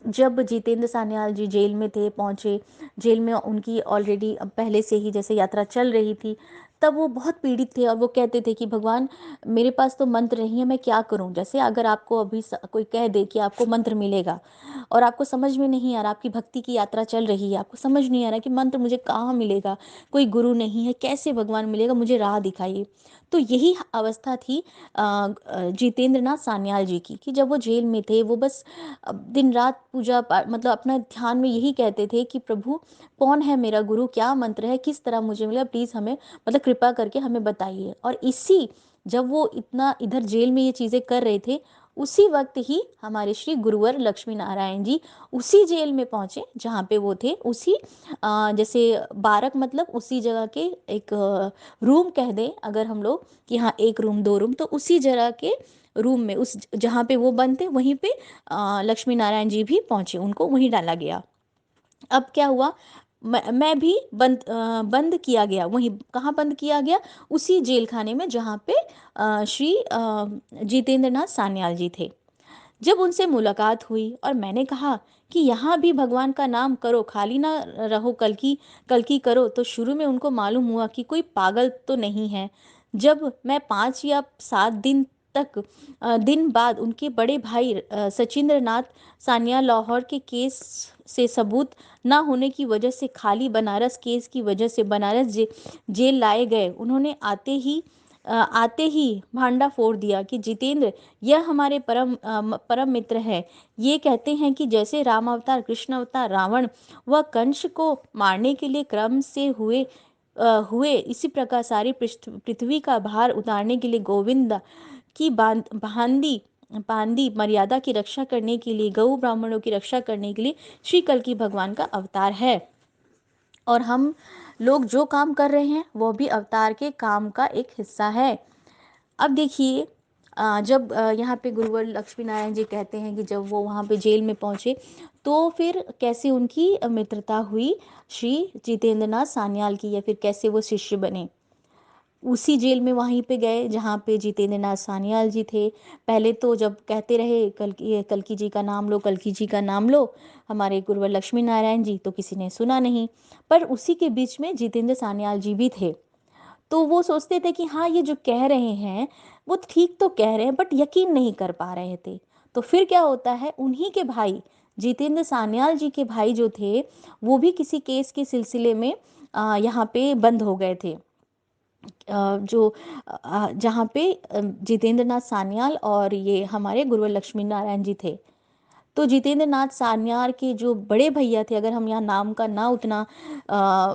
जब जितेंद्र सान्याल जी जेल में थे, पहुँचे, जेल में उनकी ऑलरेडी पहले से ही जैसे यात्रा चल रही थी, तब वो बहुत पीड़ित थे और वो कहते थे कि भगवान मेरे पास तो मंत्र नहीं है, मैं क्या करूं। जैसे अगर आपको अभी कोई कह दे कि आपको मंत्र मिलेगा और आपको समझ में नहीं आ रहा, आपकी भक्ति की यात्रा चल रही है, आपको समझ नहीं आ रहा कि मंत्र मुझे कहाँ मिलेगा, कोई गुरु नहीं है, कैसे भगवान मिलेगा, मुझे राह दिखाइए। तो यही अवस्था थी जितेंद्र नाथ सान्याल जी की, कि जब वो जेल में थे वो बस दिन रात पूजा पाठ, मतलब अपना ध्यान में यही कहते थे कि प्रभु कौन है मेरा गुरु, क्या मंत्र है, किस तरह मुझे मिला, प्लीज़ हमें, मतलब कृपा करके हमें बताइए। और इसी, जब वो इतना इधर जेल में ये चीज़ें कर रहे थे, उसी वक्त ही हमारे श्री गुरुवर लक्ष्मी नारायण जी उसी जेल में पहुंचे जहाँ पे वो थे। उसी जैसे बारक, मतलब उसी जगह के एक रूम कह दें अगर हम लोग कि हाँ 1 रूम 2 रूम, तो उसी जगह के रूम में, उस जहाँ पे वो बंद थे वहीं पे लक्ष्मी नारायण जी भी पहुंचे, उनको वहीं डाला गया। अब क्या हुआ, मैं भी बंद किया गया, वहीं कहाँ बंद किया गया, उसी जेल खाने में जहाँ पे श्री जितेंद्र नाथ सान्याल जी थे। जब उनसे मुलाकात हुई और मैंने कहा कि यहाँ भी भगवान का नाम करो, खाली ना रहो, कल की करो, तो शुरू में उनको मालूम हुआ कि कोई पागल तो नहीं है। जब मैं 5 या 7 दिन तक दिन बाद उनके बड़े भाई सचिंद्र नाथ सान्या लाहौर के केस से सबूत ना होने की वजह से, खाली बनारस केस की वजह से बनारस जेल लाए गए, उन्होंने आते ही भांडा फोड़ दिया कि जितेंद्र, यह हमारे परम मित्र है। ये कहते हैं कि जैसे राम अवतार, कृष्ण अवतार, रावण व कंस को मारने के लिए क्रम से हुए, इसी प्रकार सारी पृथ्वी का भार उतारने के लिए गोविंद की भांदी बांदी मर्यादा की रक्षा करने के लिए, गौ ब्राह्मणों की रक्षा करने के लिए श्री कल्कि भगवान का अवतार है। और हम लोग जो काम कर रहे हैं वो भी अवतार के काम का एक हिस्सा है। अब देखिए जब यहाँ पे गुरुवर लक्ष्मी नारायण जी कहते हैं कि जब वो वहाँ पे जेल में पहुँचे तो फिर कैसे उनकी मित्रता हुई श्री जितेंद्र नाथ सान्याल की, या फिर कैसे वो शिष्य बने। उसी जेल में वहीं पे गए जहाँ पे जितेंद्र नाथ सान्याल जी थे। पहले तो जब कहते रहे कल्कि जी का नाम लो, कल्कि जी का नाम लो, हमारे गुरुवर लक्ष्मी नारायण जी, तो किसी ने सुना नहीं। पर उसी के बीच में जितेंद्र सान्याल जी भी थे, तो वो सोचते थे कि हाँ ये जो कह रहे हैं वो ठीक तो कह रहे हैं, बट यकीन नहीं कर पा रहे थे। तो फिर क्या होता है, उन्हीं के भाई, जितेंद्र सान्याल जी के भाई जो थे, वो भी किसी केस के सिलसिले में यहाँ पे बंद हो गए थे। जो जहाँ पे जितेंद्र नाथ सान्याल और ये हमारे गुरुवर लक्ष्मी नारायण जी थे। तो जितेंद्र नाथ सान्याल के जो बड़े भैया थे, अगर हम यहाँ नाम का ना उतना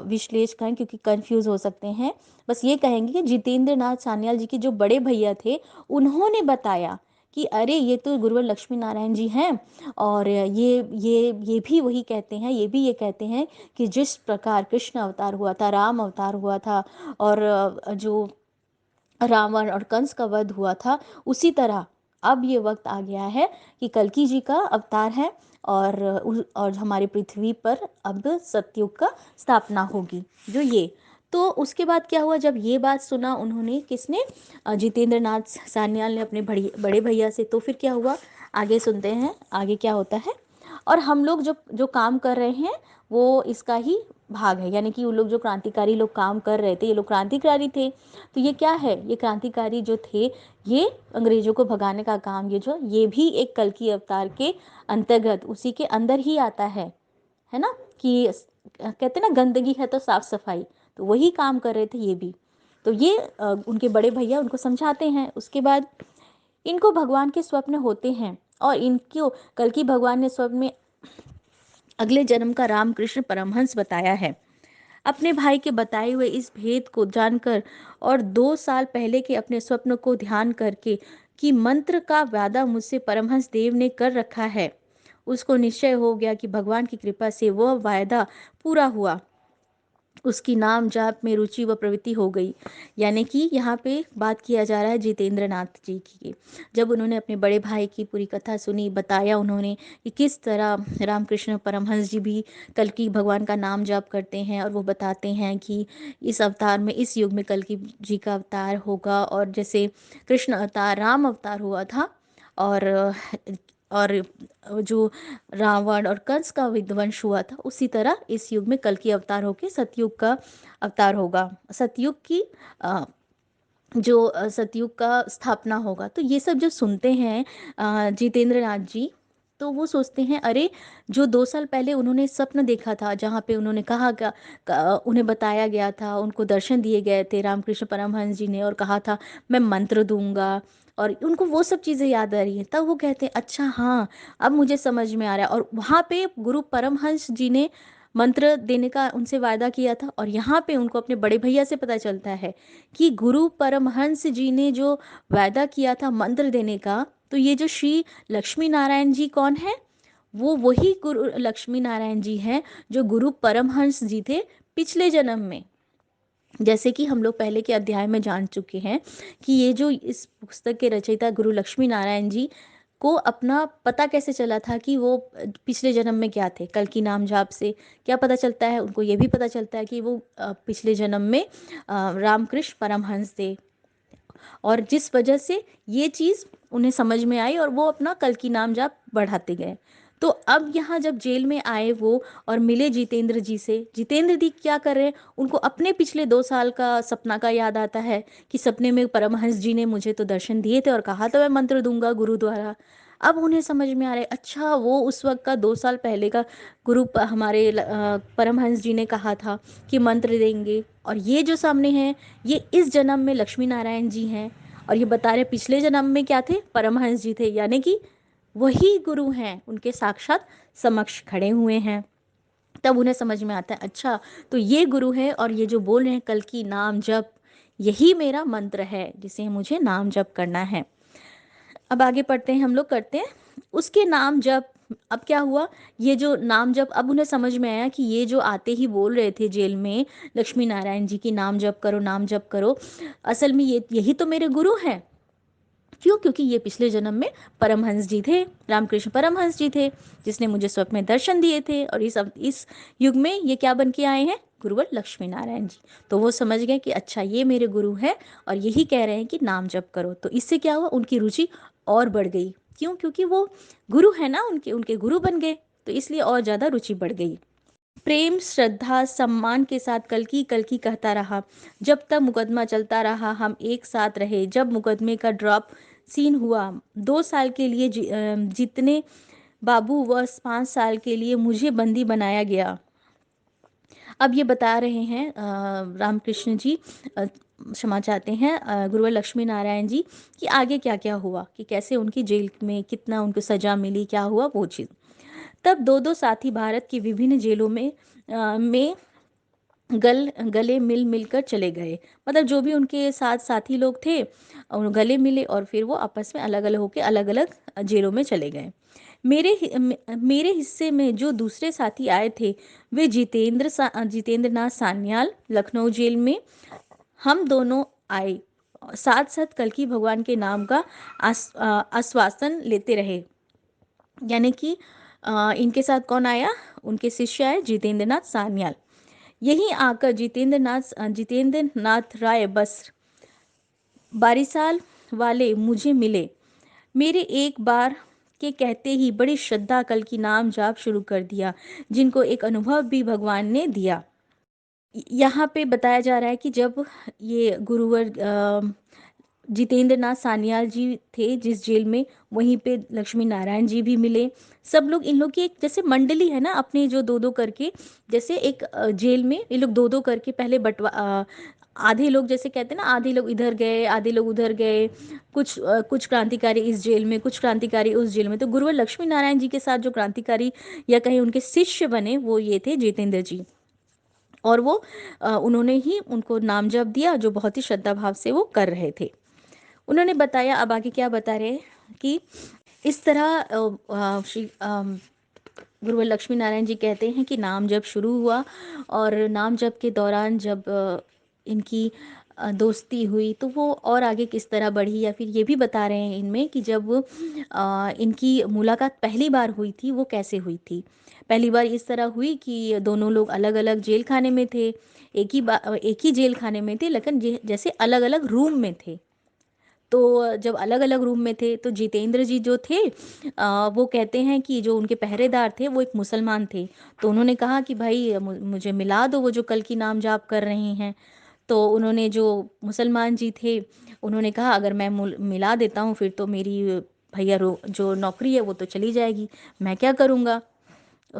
विश्लेषण करें क्योंकि कंफ्यूज हो सकते हैं, बस ये कहेंगे कि जितेंद्र नाथ सान्याल जी के जो बड़े भैया थे उन्होंने बताया कि अरे ये तो गुरुवर लक्ष्मी नारायण जी हैं, और ये भी वही कहते हैं, ये भी ये कहते हैं कि जिस प्रकार कृष्ण अवतार हुआ था, राम अवतार हुआ था, और जो रावण और कंस का वध हुआ था, उसी तरह अब ये वक्त आ गया है कि कल्कि जी का अवतार है, और हमारी पृथ्वी पर अब सतयुग का स्थापना होगी। जो ये तो उसके बाद क्या हुआ, जब ये बात सुना उन्होंने, किसने, जितेंद्र नाथ सान्याल ने अपने बड़े बड़े भैया से, तो फिर क्या हुआ, आगे सुनते हैं आगे क्या होता है। और हम लोग जो जो काम कर रहे हैं वो इसका ही भाग है, यानी कि वो लोग जो क्रांतिकारी लोग काम कर रहे थे, ये लोग क्रांतिकारी थे। तो ये क्या है, ये क्रांतिकारी जो थे, ये अंग्रेजों को भगाने का काम, ये भी एक कल्कि अवतार के अंतर्गत उसी के अंदर ही आता है ना, कि कहते हैं ना गंदगी है तो साफ सफाई, तो वही काम कर रहे थे ये भी। तो ये उनके बड़े भैया उनको समझाते हैं। उसके बाद इनको भगवान के स्वप्न होते हैं, और इनको कल्कि भगवान ने स्वप्न में अगले जन्म का रामकृष्ण परमहंस बताया है। अपने भाई के बताए हुए इस भेद को जानकर और 2 साल पहले के अपने स्वप्न को ध्यान करके कि मंत्र का वादा मुझसे परमहंस देव ने कर रखा है, उसको निश्चय हो गया कि भगवान की कृपा से वह वायदा पूरा हुआ। उसकी नाम जाप में रुचि व प्रवृत्ति हो गई। यानी कि यहाँ पे बात किया जा रहा है जितेंद्र नाथ जी की। जब उन्होंने अपने बड़े भाई की पूरी कथा सुनी, बताया उन्होंने कि किस तरह रामकृष्ण परमहंस जी भी कल्कि भगवान का नाम जाप करते हैं, और वो बताते हैं कि इस अवतार में, इस युग में कल्कि जी का अवतार होगा, और जैसे कृष्ण अवतार, राम अवतार हुआ था, और और जो रावण और कंस का विध्वंस हुआ था, उसी तरह इस युग में कल्कि अवतार होके सतयुग का अवतार होगा, सतयुग की सतयुग का स्थापना होगा। तो ये सब जो सुनते हैं जितेंद्र नाथ जी, तो वो सोचते हैं अरे, जो 2 साल पहले उन्होंने स्वप्न देखा था, जहाँ पे उन्होंने कहा उन्हें बताया गया था, उनको दर्शन दिए गए थे रामकृष्ण परमहंस जी ने, और कहा था मैं मंत्र दूंगा, और उनको वो सब चीज़ें याद आ रही हैं। तब वो कहते हैं अच्छा हाँ, अब मुझे समझ में आ रहा है। और वहाँ पे गुरु परमहंस जी ने मंत्र देने का उनसे वादा किया था, और यहाँ पे उनको अपने बड़े भैया से पता चलता है कि गुरु परमहंस जी ने जो वादा किया था मंत्र देने का, तो ये जो श्री लक्ष्मी नारायण जी कौन है, वो वही गुरु लक्ष्मी नारायण जी हैं जो गुरु परमहंस जी थे पिछले जन्म में। जैसे कि हम लोग पहले के अध्याय में जान चुके हैं कि ये जो इस पुस्तक के रचयिता गुरु लक्ष्मी नारायण जी को अपना पता कैसे चला था कि वो पिछले जन्म में क्या थे। कल की नाम जाप से क्या पता चलता है, उनको ये भी पता चलता है कि वो पिछले जन्म में रामकृष्ण परमहंस थे, और जिस वजह से ये चीज़ उन्हें समझ में आई और वो अपना कल की नाम जाप बढ़ाते गए। तो अब यहाँ जब जेल में आए वो और मिले जितेंद्र जी से, जितेंद्र जी क्या कर रहे हैं, उनको अपने पिछले 2 साल का सपना का याद आता है कि सपने में परमहंस जी ने मुझे तो दर्शन दिए थे और कहा था मैं मंत्र दूंगा गुरु द्वारा। अब उन्हें समझ में आ रहा है अच्छा, वो उस वक्त का 2 साल पहले का हमारे परमहंस जी ने कहा था कि मंत्र देंगे, और ये जो सामने है ये इस जन्म में लक्ष्मी नारायण जी हैं, और ये बता रहे पिछले जन्म में क्या थे, परमहंस जी थे, यानी कि वही गुरु हैं, उनके साक्षात समक्ष खड़े हुए हैं। तब उन्हें समझ में आता है अच्छा, तो ये गुरु है, और ये जो बोल रहे हैं कल की नाम जप, यही मेरा मंत्र है जिसे मुझे नाम जप करना है। अब आगे पढ़ते हैं, हम लोग करते हैं उसके नाम जप। अब क्या हुआ, ये जो नाम जप, अब उन्हें समझ में आया कि ये जो आते ही बोल रहे थे जेल में लक्ष्मी नारायण जी की नाम जप करो, नाम जप करो, असल में ये यही तो मेरे गुरु हैं। क्यों, क्योंकि ये पिछले जन्म में परमहंस जी थे, रामकृष्ण परमहंस जी थे, जिसने मुझे स्वप्न में दर्शन दिए थे, और इस युग में ये क्या बन के आए हैं, गुरुवर लक्ष्मी नारायण जी। तो वो समझ गए कि अच्छा ये मेरे गुरु है, और यही कह रहे हैं कि नाम जप करो। तो इससे क्या हुआ, उनकी रुचि और बढ़ गई। क्यों, क्योंकि वो गुरु है ना, उनके उनके गुरु बन गए, तो इसलिए और ज़्यादा रुचि बढ़ गई। प्रेम श्रद्धा सम्मान के साथ कल की कहता रहा। जब तक मुकदमा चलता रहा हम एक साथ रहे। जब मुकदमे का ड्रॉप सीन हुआ, 2 साल के लिए जितने बाबू व 5 साल के लिए मुझे बंदी बनाया गया। अब ये बता रहे हैं रामकृष्ण जी, क्षमा चाहते हैं गुरुवर लक्ष्मी नारायण जी कि आगे क्या क्या हुआ, कि कैसे उनकी जेल में कितना उनको सजा मिली, क्या हुआ वो चीज़। तब दो दो साथी भारत की विभिन्न जेलों में गले मिल मिलकर चले गए। मतलब जो भी उनके साथ साथी लोग थे और गले मिले और फिर वो आपस में अलग अलग होकर अलग अलग जेलों में चले गए। मेरे हिस्से में जो दूसरे साथी आए थे वे जितेंद्र नाथ सान्याल लखनऊ जेल में, हम दोनों आए, साथ साथ कल्कि भगवान के नाम का आश्वासन लेते रहे। यानी कि इनके साथ कौन आया, उनके शिष्य आए जितेंद्र नाथ सान्याल। यहीं आकर जितेंद्र नाथ राय बस बारिसाल वाले मुझे मिले। मेरे एक बार के कहते ही बड़ी श्रद्धा कल की नाम जाप शुरू कर दिया, जिनको एक अनुभव भी भगवान ने दिया। यहाँ पे बताया जा रहा है कि जब ये गुरुवर जितेंद्र नाथ सान्याल जी थे जिस जेल में, वहीं पे लक्ष्मी नारायण जी भी मिले। सब लोग, इन लोग की एक जैसे मंडली है ना, अपने जो दो दो करके, जैसे एक जेल में ये लोग दो दो करके पहले आधे लोग जैसे कहते हैं ना, आधे लोग इधर गए आधे लोग उधर गए, कुछ क्रांतिकारी इस जेल में, कुछ क्रांतिकारी उस जेल में। तो गुरुवर लक्ष्मी नारायण जी के साथ जो क्रांतिकारी या कहीं उनके शिष्य बने वो ये थे जितेंद्र जी। और वो उन्होंने ही उनको नाम जप दिया जो बहुत ही श्रद्धा भाव से वो कर रहे थे। उन्होंने बताया, अब आगे क्या बता रहे हैं कि इस तरह श्री गुरुवर लक्ष्मी नारायण जी कहते हैं कि नाम जप शुरू हुआ और नाम जप के दौरान जब इनकी दोस्ती हुई तो वो और आगे किस तरह बढ़ी, या फिर ये भी बता रहे हैं इनमें कि जब इनकी मुलाकात पहली बार हुई थी वो कैसे हुई थी। पहली बार इस तरह हुई कि दोनों लोग अलग अलग जेल खाने में थे, एक ही जेल खाने में थे, लेकिन जैसे अलग अलग रूम में थे। तो जब अलग अलग रूम में थे तो जितेंद्र जी जो थे वो कहते हैं कि जो उनके पहरेदार थे वो एक मुसलमान थे। तो उन्होंने कहा कि भाई मुझे मिला दो वो जो कल की नाम जाप कर रहे हैं। तो उन्होंने, जो मुसलमान जी थे, उन्होंने कहा अगर मैं मिला देता हूँ फिर तो मेरी भैया जो नौकरी है वो तो चली जाएगी, मैं क्या करूँगा।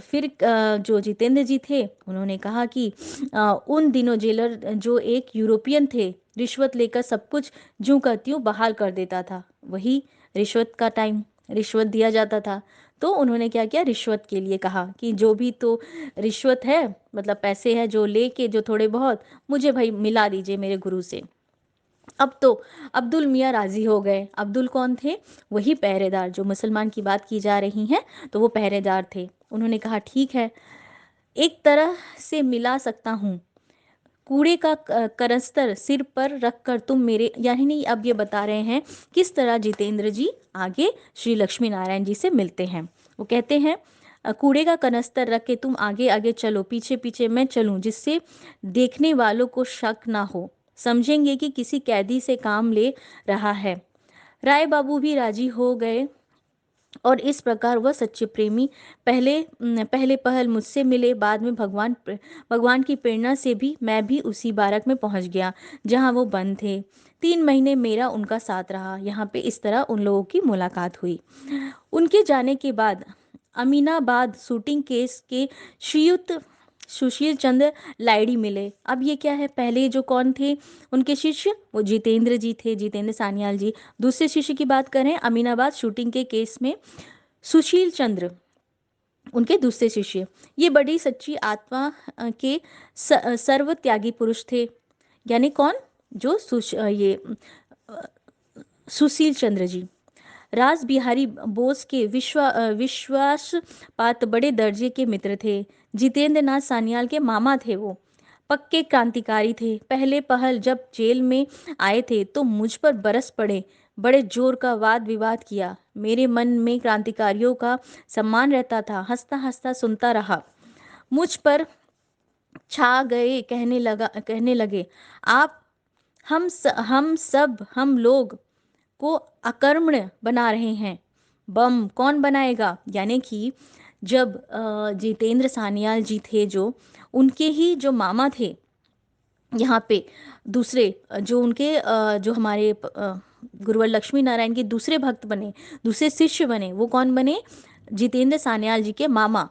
फिर जो जितेंद्र जी थे उन्होंने कहा कि उन दिनों जेलर जो एक यूरोपियन थे रिश्वत लेकर सब कुछ ज्यों का त्यों बहाल कर देता था, वही रिश्वत का टाइम, रिश्वत दिया जाता था। तो उन्होंने क्या किया, रिश्वत के लिए कहा कि जो भी तो रिश्वत है, मतलब पैसे है जो लेके जो थोड़े बहुत मुझे भाई मिला दीजिए मेरे गुरु से। अब तो अब्दुल मियाँ राजी हो गए। अब्दुल कौन थे, वही पहरेदार, जो मुसलमान की बात की जा रही है तो वो पहरेदार थे। उन्होंने कहा ठीक है, एक तरह से मिला सकता हूँ, कूड़े का करस्तर सिर पर रखकर तुम मेरे, यानी नहीं, अब ये बता रहे हैं किस तरह जितेंद्र जी आगे श्री लक्ष्मी नारायण जी से मिलते हैं। वो कहते हैं कूड़े का कनस्तर रख के तुम आगे आगे चलो, पीछे पीछे मैं चलूं, जिससे देखने वालों को शक ना हो, समझेंगे कि किसी कैदी से काम ले रहा है। राय बाबू भी राजी हो गए और इस प्रकार वह सच्चे प्रेमी पहले पहल मुझसे मिले, बाद में भगवान की प्रेरणा से भी मैं भी उसी बारक में पहुंच गया जहां वो बंद थे। 3 महीने मेरा उनका साथ रहा। यहाँ पे इस तरह उन लोगों की मुलाकात हुई। उनके जाने के बाद अमीनाबाद शूटिंग केस के श्रीयुत सुशील चंद्र लाइडी मिले। अब ये क्या है, पहले जो कौन थे उनके शिष्य, वो जितेंद्र जी थे, जितेंद्र सान्याल जी। दूसरे शिष्य की बात करें, अमीनाबाद शूटिंग के केस में सुशील चंद्र, उनके दूसरे शिष्य। ये बड़ी सच्ची आत्मा के सर्व त्यागी पुरुष थे। यानी कौन, जो सुशील चंद्र जी रास बिहारी बोस के विश्वास पात बड़े दर्जे के मित्र थे। जितेंद्र नाथ सान्याल के मामा थे वो, पक्के क्रांतिकारी थे। पहले पहल जब जेल में आए थे तो मुझ पर बरस पड़े, बड़े जोर का वाद विवाद किया। मेरे मन में क्रांतिकारियों का सम्मान रहता था, हंसता हंसता सुनता रहा। मुझ पर छा गए, कहने लगे आप, हम लोग को अकर्मण्य बना रहे हैं। बम कौन बनाएगा, यानी कि जब जितेंद्र सान्याल जी थे, जो उनके ही जो मामा थे यहाँ पे, दूसरे जो उनके जो हमारे गुरुवर लक्ष्मी नारायण के दूसरे भक्त बने, दूसरे शिष्य बने, वो कौन बने, जितेंद्र सान्याल जी के मामा,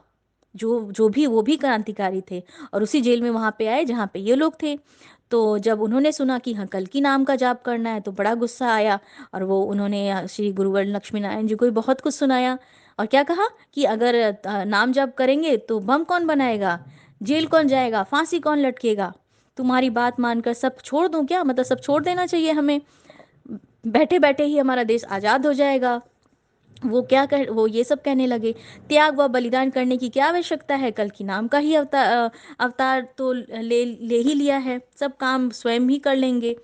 जो जो भी वो भी क्रांतिकारी थे और उसी जेल में वहाँ पे आए जहाँ पे ये लोग थे। तो जब उन्होंने सुना कि हाँ कल्कि नाम का जाप करना है तो बड़ा गुस्सा आया, और वो उन्होंने श्री गुरुवर लक्ष्मी नारायण जी को भी बहुत कुछ सुनाया। और क्या कहा कि अगर नाम जाप करेंगे तो बम कौन बनाएगा, जेल कौन जाएगा, फांसी कौन लटकेगा, तुम्हारी बात मानकर सब छोड़ दूं क्या, मतलब सब छोड़ देना चाहिए हमें, बैठे बैठे ही हमारा देश आज़ाद हो जाएगा। वो ये सब कहने लगे। त्याग व बलिदान करने की क्या आवश्यकता है, कल की नाम का ही अवतार तो ले ही लिया है, सब काम स्वयं ही कर लेंगे।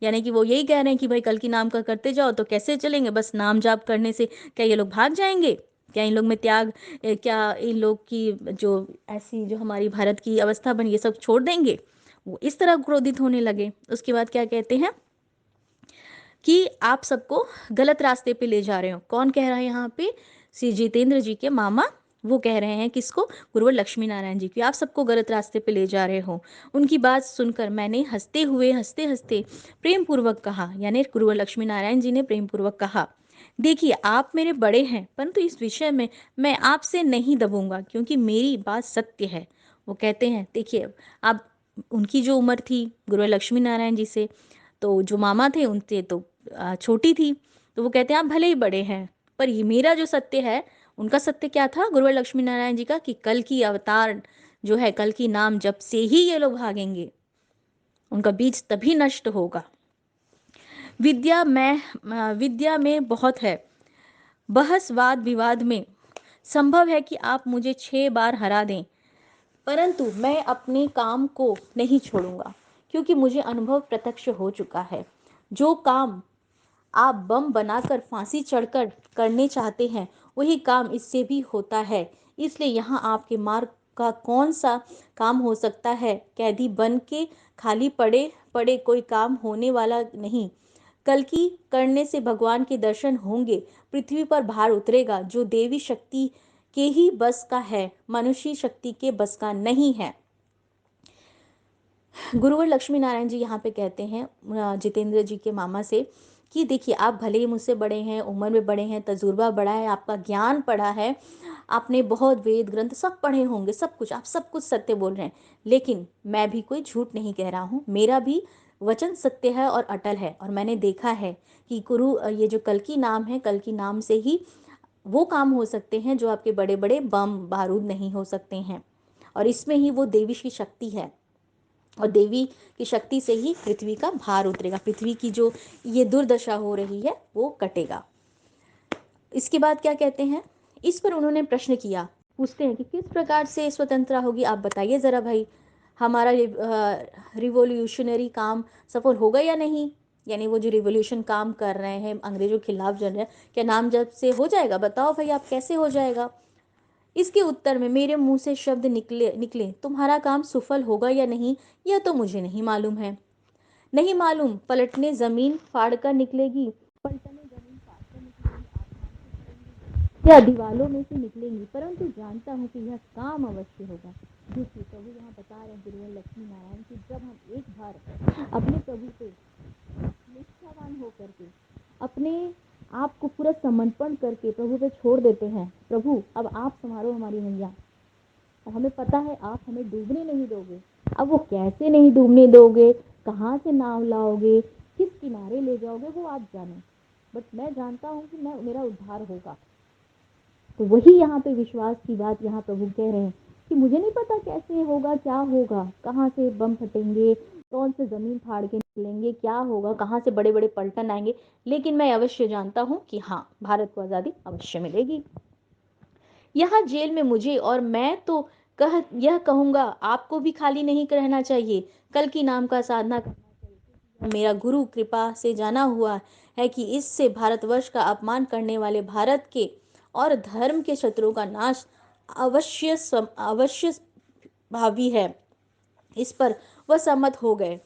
यानी कि वो यही कह रहे हैं कि भाई कल की नाम का करते जाओ तो कैसे चलेंगे, बस नाम जाप करने से क्या ये लोग भाग जाएंगे, क्या इन लोग में त्याग, क्या इन लोग की जो ऐसी जो हमारी भारत की अवस्था बनी ये सब छोड़ देंगे। वो इस तरह क्रोधित होने लगे। उसके बाद क्या कहते हैं कि आप सबको गलत रास्ते पे ले जा रहे हो। कौन कह रहा है यहाँ पे, श्री जितेंद्र जी के मामा वो कह रहे हैं किसको, गुरुवर लक्ष्मी नारायण जी की, आप सबको गलत रास्ते पे ले जा रहे हो। उनकी बात सुनकर मैंने हंसते हंसते प्रेम पूर्वक कहा, यानी गुरुवर लक्ष्मी नारायण जी ने प्रेम पूर्वक कहा, देखिए आप मेरे बड़े हैं परंतु इस विषय में मैं आपसे नहीं दबूंगा क्योंकि मेरी बात सत्य है। वो कहते हैं देखिए, आप, उनकी जो उम्र थी गुरुवर लक्ष्मी नारायण जी से, तो जो मामा थे उनसे तो छोटी थी, तो वो कहते हैं आप भले ही बड़े हैं पर ये मेरा जो सत्य है, उनका सत्य क्या था गुरुवर लक्ष्मी नारायण जी का, कि कल की अवतार जो है, कल की नाम जब से ही ये लोग भागेंगे, उनका बीज तभी नष्ट होगा। विद्या में बहुत है, बहस वाद विवाद में संभव है कि आप मुझे 6 बार हरा दें, परंतु मैं अपने काम को नहीं छोड़ूंगा क्योंकि मुझे अनुभव प्रत्यक्ष हो चुका है। जो काम आप बम बनाकर फांसी चढ़कर करने चाहते हैं वही काम इससे भी होता है। इसलिए यहाँ आपके मार्ग का कौन सा काम हो सकता है, कैदी बन के खाली पड़े पड़े कोई काम होने वाला नहीं। कल की करने से भगवान के दर्शन होंगे, पृथ्वी पर भार उतरेगा जो देवी शक्ति के ही बस का है, मनुष्य शक्ति के बस का नहीं है। गुरुवर लक्ष्मी नारायण जी यहाँ पे कहते हैं जितेंद्र जी के मामा से कि देखिए आप भले ही मुझसे बड़े हैं, उम्र में बड़े हैं, तजुर्बा बड़ा है, आपका ज्ञान पढ़ा है, आपने बहुत वेद ग्रंथ सब पढ़े होंगे, सब कुछ, आप सब कुछ सत्य बोल रहे हैं, लेकिन मैं भी कोई झूठ नहीं कह रहा हूँ, मेरा भी वचन सत्य है और अटल है। और मैंने देखा है कि गुरु ये जो कल की नाम है, कल की नाम से ही वो काम हो सकते हैं जो आपके बड़े बड़े बम बारूद नहीं हो सकते हैं, और इसमें ही वो देवी की शक्ति है, और देवी की शक्ति से ही पृथ्वी का भार उतरेगा, पृथ्वी की जो ये दुर्दशा हो रही है वो कटेगा। इसके बाद क्या कहते हैं, इस पर उन्होंने प्रश्न किया, पूछते हैं कि किस प्रकार से स्वतंत्रता होगी, आप बताइए ज़रा भाई, हमारा रिवोल्यूशनरी काम सफल होगा या नहीं, यानी वो जो रिवोल्यूशन काम कर रहे हैं, अंग्रेजों के खिलाफ जल रहे हैं, क्या नाम जब से हो जाएगा, बताओ भाई आप कैसे हो जाएगा। इसके उत्तर में मेरे मुंह से शब्द निकले निकले तुम्हारा काम सफल होगा या नहीं यह तो मुझे नहीं मालूम है, नहीं मालूम, पलटने जमीन फाड़कर निकलेगी, पलटने जमीन फाड़कर निकलेगी, या दीवालों में से निकलेंगी, परंतु जानता हूँ कि यह काम अवश्य होगा। देखिए प्रभु यहाँ बता रहे हैं गुरुवर लक्ष्मी नारायण की, जब हम एक बार अपने प्रभु पे निष्ठावान होकर के अपने आप को पूरा समर्पण करके प्रभु पे छोड़ देते हैं, प्रभु अब आप संभालो हमारी नैया, और हमें पता है आप हमें डूबने नहीं दोगे। अब वो कैसे नहीं डूबने दोगे, कहाँ से नाव लाओगे, किस किनारे ले जाओगे, वो आप जाने, बट मैं जानता हूँ कि मेरा उद्धार होगा। तो वही यहाँ पे विश्वास की बात यहाँ प्रभु कह रहे हैं कि मुझे नहीं पता कैसे होगा, क्या होगा, कहाँ से बम फटेंगे, कौन से जमीन फाड़ के निकलेंगे, क्या होगा, कहाँ से बड़े बड़े पलटन आएंगे, लेकिन मैं अवश्य जानता हूँ कि हाँ भारत को आज़ादी अवश्य मिलेगी। यहाँ जेल में मुझे, और मैं तो यह कहूँगा आपको भी खाली नहीं रहना चाहिए, कल की नाम का साधना करना चाहिए। मेरा गुरु कृपा से जाना हुआ है कि इससे भारतवर्ष का अपमान करने वाले भारत के और धर्म के शत्रुओं का नाश अवश्य भावी है। इस पर वह सहमत हो गए।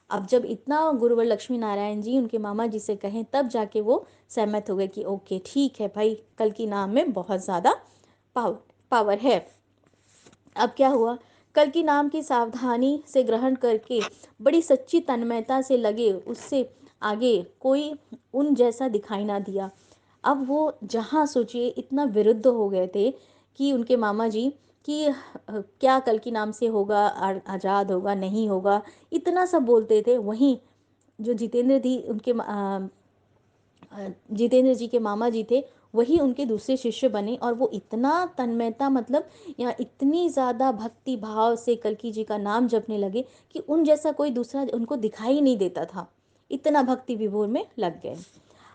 अब जब इतना गुरुवर लक्ष्मी नारायण जी उनके मामा जी से कहें तब जाके वो सहमत हो गए कि ओके ठीक है भाई, कल की नाम में बहुत ज़्यादा पावर है। अब क्या हुआ, कल की नाम की सावधानी से ग्रहण करके बड़ी सच्ची तन्मयता से लगे, उससे आगे कोई उन जैसा दिखाई ना दिया। अब वो जहाँ सोचिए इतना विरुद्ध हो गए थे कि उनके मामा जी कि क्या कल्कि नाम से होगा, आज़ाद होगा, नहीं होगा, इतना सब बोलते थे। वहीं जो जितेंद्र जी के मामा जी थे, वही उनके दूसरे शिष्य बने और वो इतना तन्मयता, मतलब या इतनी ज़्यादा भक्ति भाव से कल्कि जी का नाम जपने लगे कि उन जैसा कोई दूसरा उनको दिखाई नहीं देता था। इतना भक्ति विभोर में लग गए।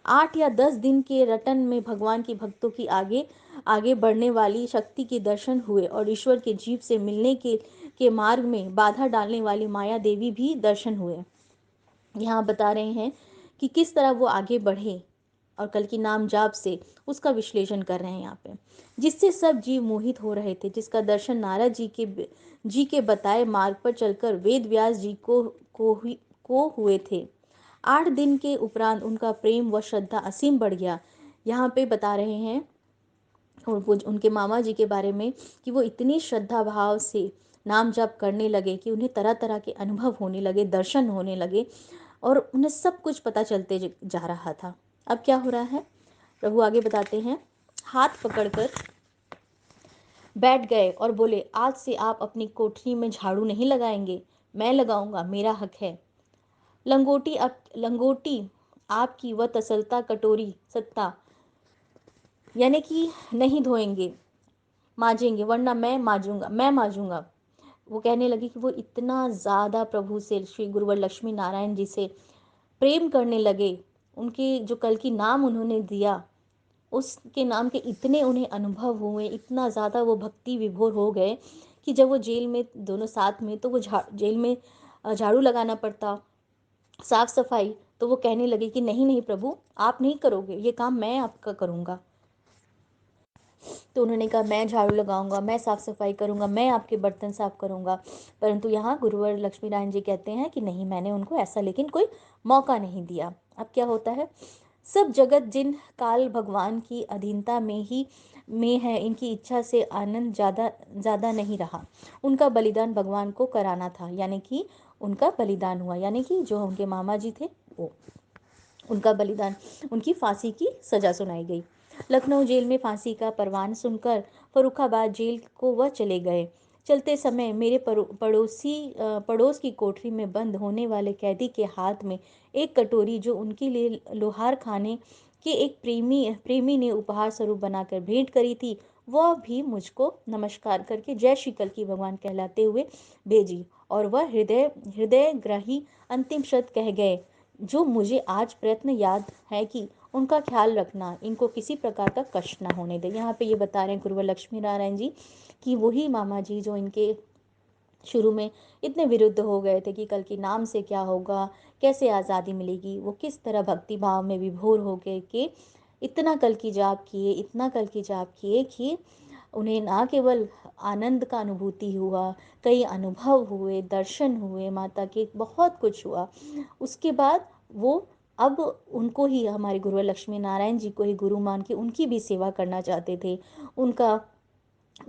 8 या 10 दिन के रटन में भगवान की भक्तों की आगे आगे बढ़ने वाली शक्ति के दर्शन हुए और ईश्वर के जीव से मिलने के मार्ग में बाधा डालने वाली माया देवी भी दर्शन हुए। यहाँ बता रहे हैं कि किस तरह वो आगे बढ़े और कल की नाम जाप से उसका विश्लेषण कर रहे हैं यहाँ पे, जिससे सब जीव मोहित हो रहे थे, जिसका दर्शन नारद जी के बताए मार्ग पर चलकर वेद व्यास जी को हुए थे। 8 दिन के उपरांत उनका प्रेम व श्रद्धा असीम बढ़ गया। यहाँ पे बता रहे हैं और वो उनके मामा जी के बारे में कि वो इतनी श्रद्धा भाव से नाम जप करने लगे कि उन्हें तरह तरह के अनुभव होने लगे, दर्शन होने लगे और उन्हें सब कुछ पता चलते जा रहा था। अब क्या हो रहा है, प्रभु आगे बताते हैं। हाथ पकड़कर बैठ गए और बोले, आज से आप अपनी कोठरी में झाड़ू नहीं लगाएंगे, मैं लगाऊंगा, मेरा हक है। लंगोटी आपकी व तसलता कटोरी सत्ता, यानी कि नहीं धोएंगे, माजेंगे, वरना मैं माजूंगा। वो कहने लगी कि वो इतना ज़्यादा प्रभु से, श्री गुरुवर लक्ष्मी नारायण जी से प्रेम करने लगे। उनके जो कल की नाम उन्होंने दिया, उसके नाम के इतने उन्हें अनुभव हुए, इतना ज़्यादा वो भक्ति विभोर हो गए कि जब वो जेल में दोनों साथ में, तो वो जेल में झाड़ू लगाना पड़ता, साफ सफाई, तो वो कहने लगे कि नहीं नहीं प्रभु, आप नहीं करोगे, ये काम मैं आपका करूँगा। तो उन्होंने कहा, मैं झाड़ू लगाऊंगा, मैं साफ सफाई करूंगा, मैं आपके बर्तन साफ करूंगा। परंतु यहाँ गुरुवर लक्ष्मी नारायण जी कहते हैं कि नहीं, मैंने उनको ऐसा लेकिन कोई मौका नहीं दिया। अब क्या होता है, सब जगत जिन काल भगवान की अधीनता में है, इनकी इच्छा से आनंद ज़्यादा नहीं रहा। उनका बलिदान भगवान को कराना था, यानी कि उनका बलिदान हुआ, यानी कि जो उनके मामा जी थे वो, उनका बलिदान, उनकी फांसी की सजा सुनाई गई। लखनऊ जेल में फांसी का परवान सुनकर फर्रुखाबाद जेल को वह चले गए। चलते समय मेरे पड़ोस की कोठरी में बंद होने वाले कैदी के हाथ में एक कटोरी, जो उनके लिए लोहार खाने के एक प्रेमी ने उपहार स्वरूप बनाकर भेंट करी थी, वह भी मुझको नमस्कार करके जय श्री कल्कि भगवान कहलाते हुए भेजी और वह हृदय ग्राही अंतिम शब्द कह गए, जो मुझे आज प्रयत्न याद है कि उनका ख्याल रखना, इनको किसी प्रकार का कष्ट ना होने दे। यहाँ पे ये बता रहे हैं गुरुवर लक्ष्मी नारायण जी कि वही मामा जी जो इनके शुरू में इतने विरुद्ध हो गए थे कि कल की नाम से क्या होगा, कैसे आज़ादी मिलेगी, वो किस तरह भक्ति भाव में विभोर हो गए कि इतना कल की जाप किए, इतना कल की जाप किए कि उन्हें ना केवल आनंद का अनुभूति हुआ, कई अनुभव हुए, दर्शन हुए, माता के बहुत कुछ हुआ। उसके बाद वो अब उनको ही, हमारे गुरुवर लक्ष्मी नारायण जी को ही गुरु मान के उनकी भी सेवा करना चाहते थे, उनका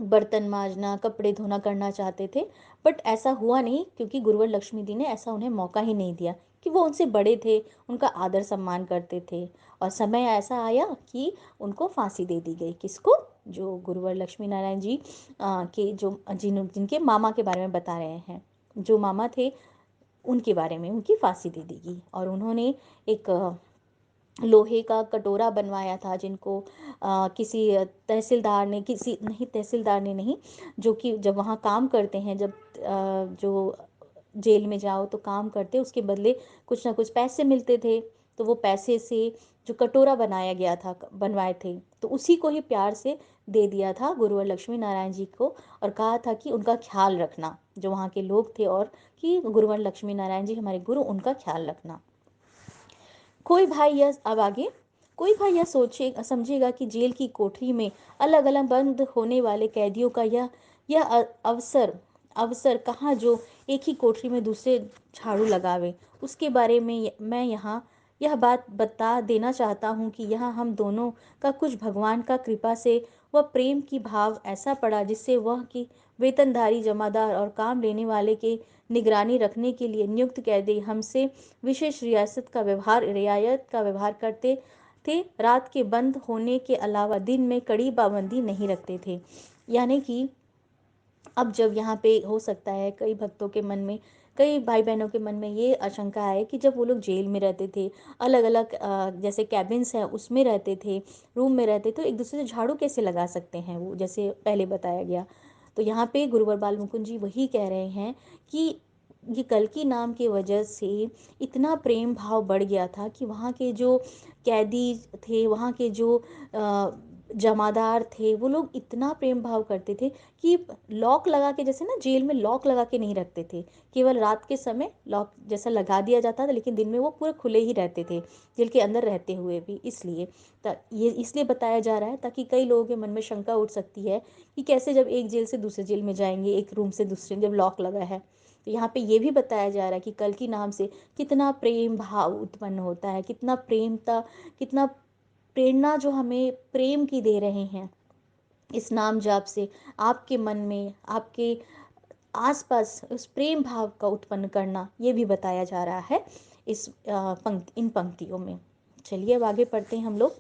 बर्तन माजना, कपड़े धोना करना चाहते थे। बट ऐसा हुआ नहीं, क्योंकि गुरुवर लक्ष्मी जी ने ऐसा उन्हें मौका ही नहीं दिया, कि वो उनसे बड़े थे, उनका आदर सम्मान करते थे। और समय ऐसा आया कि उनको फांसी दे दी गई। किसको? जो गुरुवर लक्ष्मी नारायण जी के जो जिनके मामा के बारे में बता रहे हैं, जो मामा थे उनके बारे में उनकी फांसी दे दी गई। और उन्होंने एक लोहे का कटोरा बनवाया था, जिनको किसी तहसीलदार ने, किसी नहीं, तहसीलदार ने नहीं, जो कि जब वहाँ काम करते हैं, जब जो जेल में जाओ तो काम करते, उसके बदले कुछ ना कुछ पैसे मिलते थे, तो वो पैसे से जो कटोरा बनाया गया था, बनवाए थे, तो उसी को ही प्यार से दे दिया था गुरुवर लक्ष्मी नारायण जी को, और कहा था कि उनका ख्याल रखना, जो वहाँ के लोग थे, और कि गुरुवर लक्ष्मी नारायण जी हमारे गुरु, उनका ख्याल रखना। कोई भाई यह अब आगे कोई भाई यह सोचे समझेगा कि जेल की कोठरी में अलग अलग बंद होने वाले कैदियों का यह अवसर कहाँ, जो एक ही कोठरी में दूसरे झाड़ू लगावे। उसके बारे में मैं यहाँ यह बात बता देना चाहता हूँ कि यहाँ हम दोनों का कुछ भगवान का कृपा से वह प्रेम की भाव ऐसा पड़ा, जिससे वह कि वेतनधारी जमादार और काम लेने वाले के निगरानी रखने के लिए नियुक्त कैदी हमसे विशेष रियायत का व्यवहार करते थे। रात के बंद होने के अलावा दिन में कड़ी पाबंदी नहीं रखते थे। यानी कि अब जब यहाँ पे हो सकता है कई भक्तों के मन में, कई भाई बहनों के मन में ये आशंका है कि जब वो लोग जेल में रहते थे, अलग अलग जैसे कैबिन्स हैं उसमें रहते थे, रूम में रहते, तो एक दूसरे से झाड़ू कैसे लगा सकते हैं वो, जैसे पहले बताया गया। तो यहाँ पे गुरुवर बाल मुकुंद जी वही कह रहे हैं कि ये कल्कि नाम की वजह से इतना प्रेम भाव बढ़ गया था कि वहाँ के जो कैदी थे, वहाँ के जो जमादार थे, वो लोग इतना प्रेम भाव करते थे कि लॉक लगा के, जैसे ना जेल में लॉक लगा के नहीं रखते थे, केवल रात के समय लॉक जैसा लगा दिया जाता था, लेकिन दिन में वो पूरे खुले ही रहते थे जेल के अंदर रहते हुए भी। इसलिए ये इसलिए बताया जा रहा है ताकि कई लोगों के मन में शंका उठ सकती है कि कैसे जब एक जेल से दूसरे जेल में जाएंगे, एक रूम से दूसरे, जब लॉक लगा है। तो यहाँ पे ये भी बताया जा रहा है कि कल्कि नाम से कितना प्रेम भाव उत्पन्न होता है, कितना प्रेमता, कितना प्रेरणा जो हमें प्रेम की दे रहे हैं इस नाम जाप से, आपके मन में, आपके आसपास उस प्रेम भाव का उत्पन्न करना, ये भी बताया जा रहा है इस इन पंक्तियों में। चलिए अब आगे पढ़ते हैं हम लोग।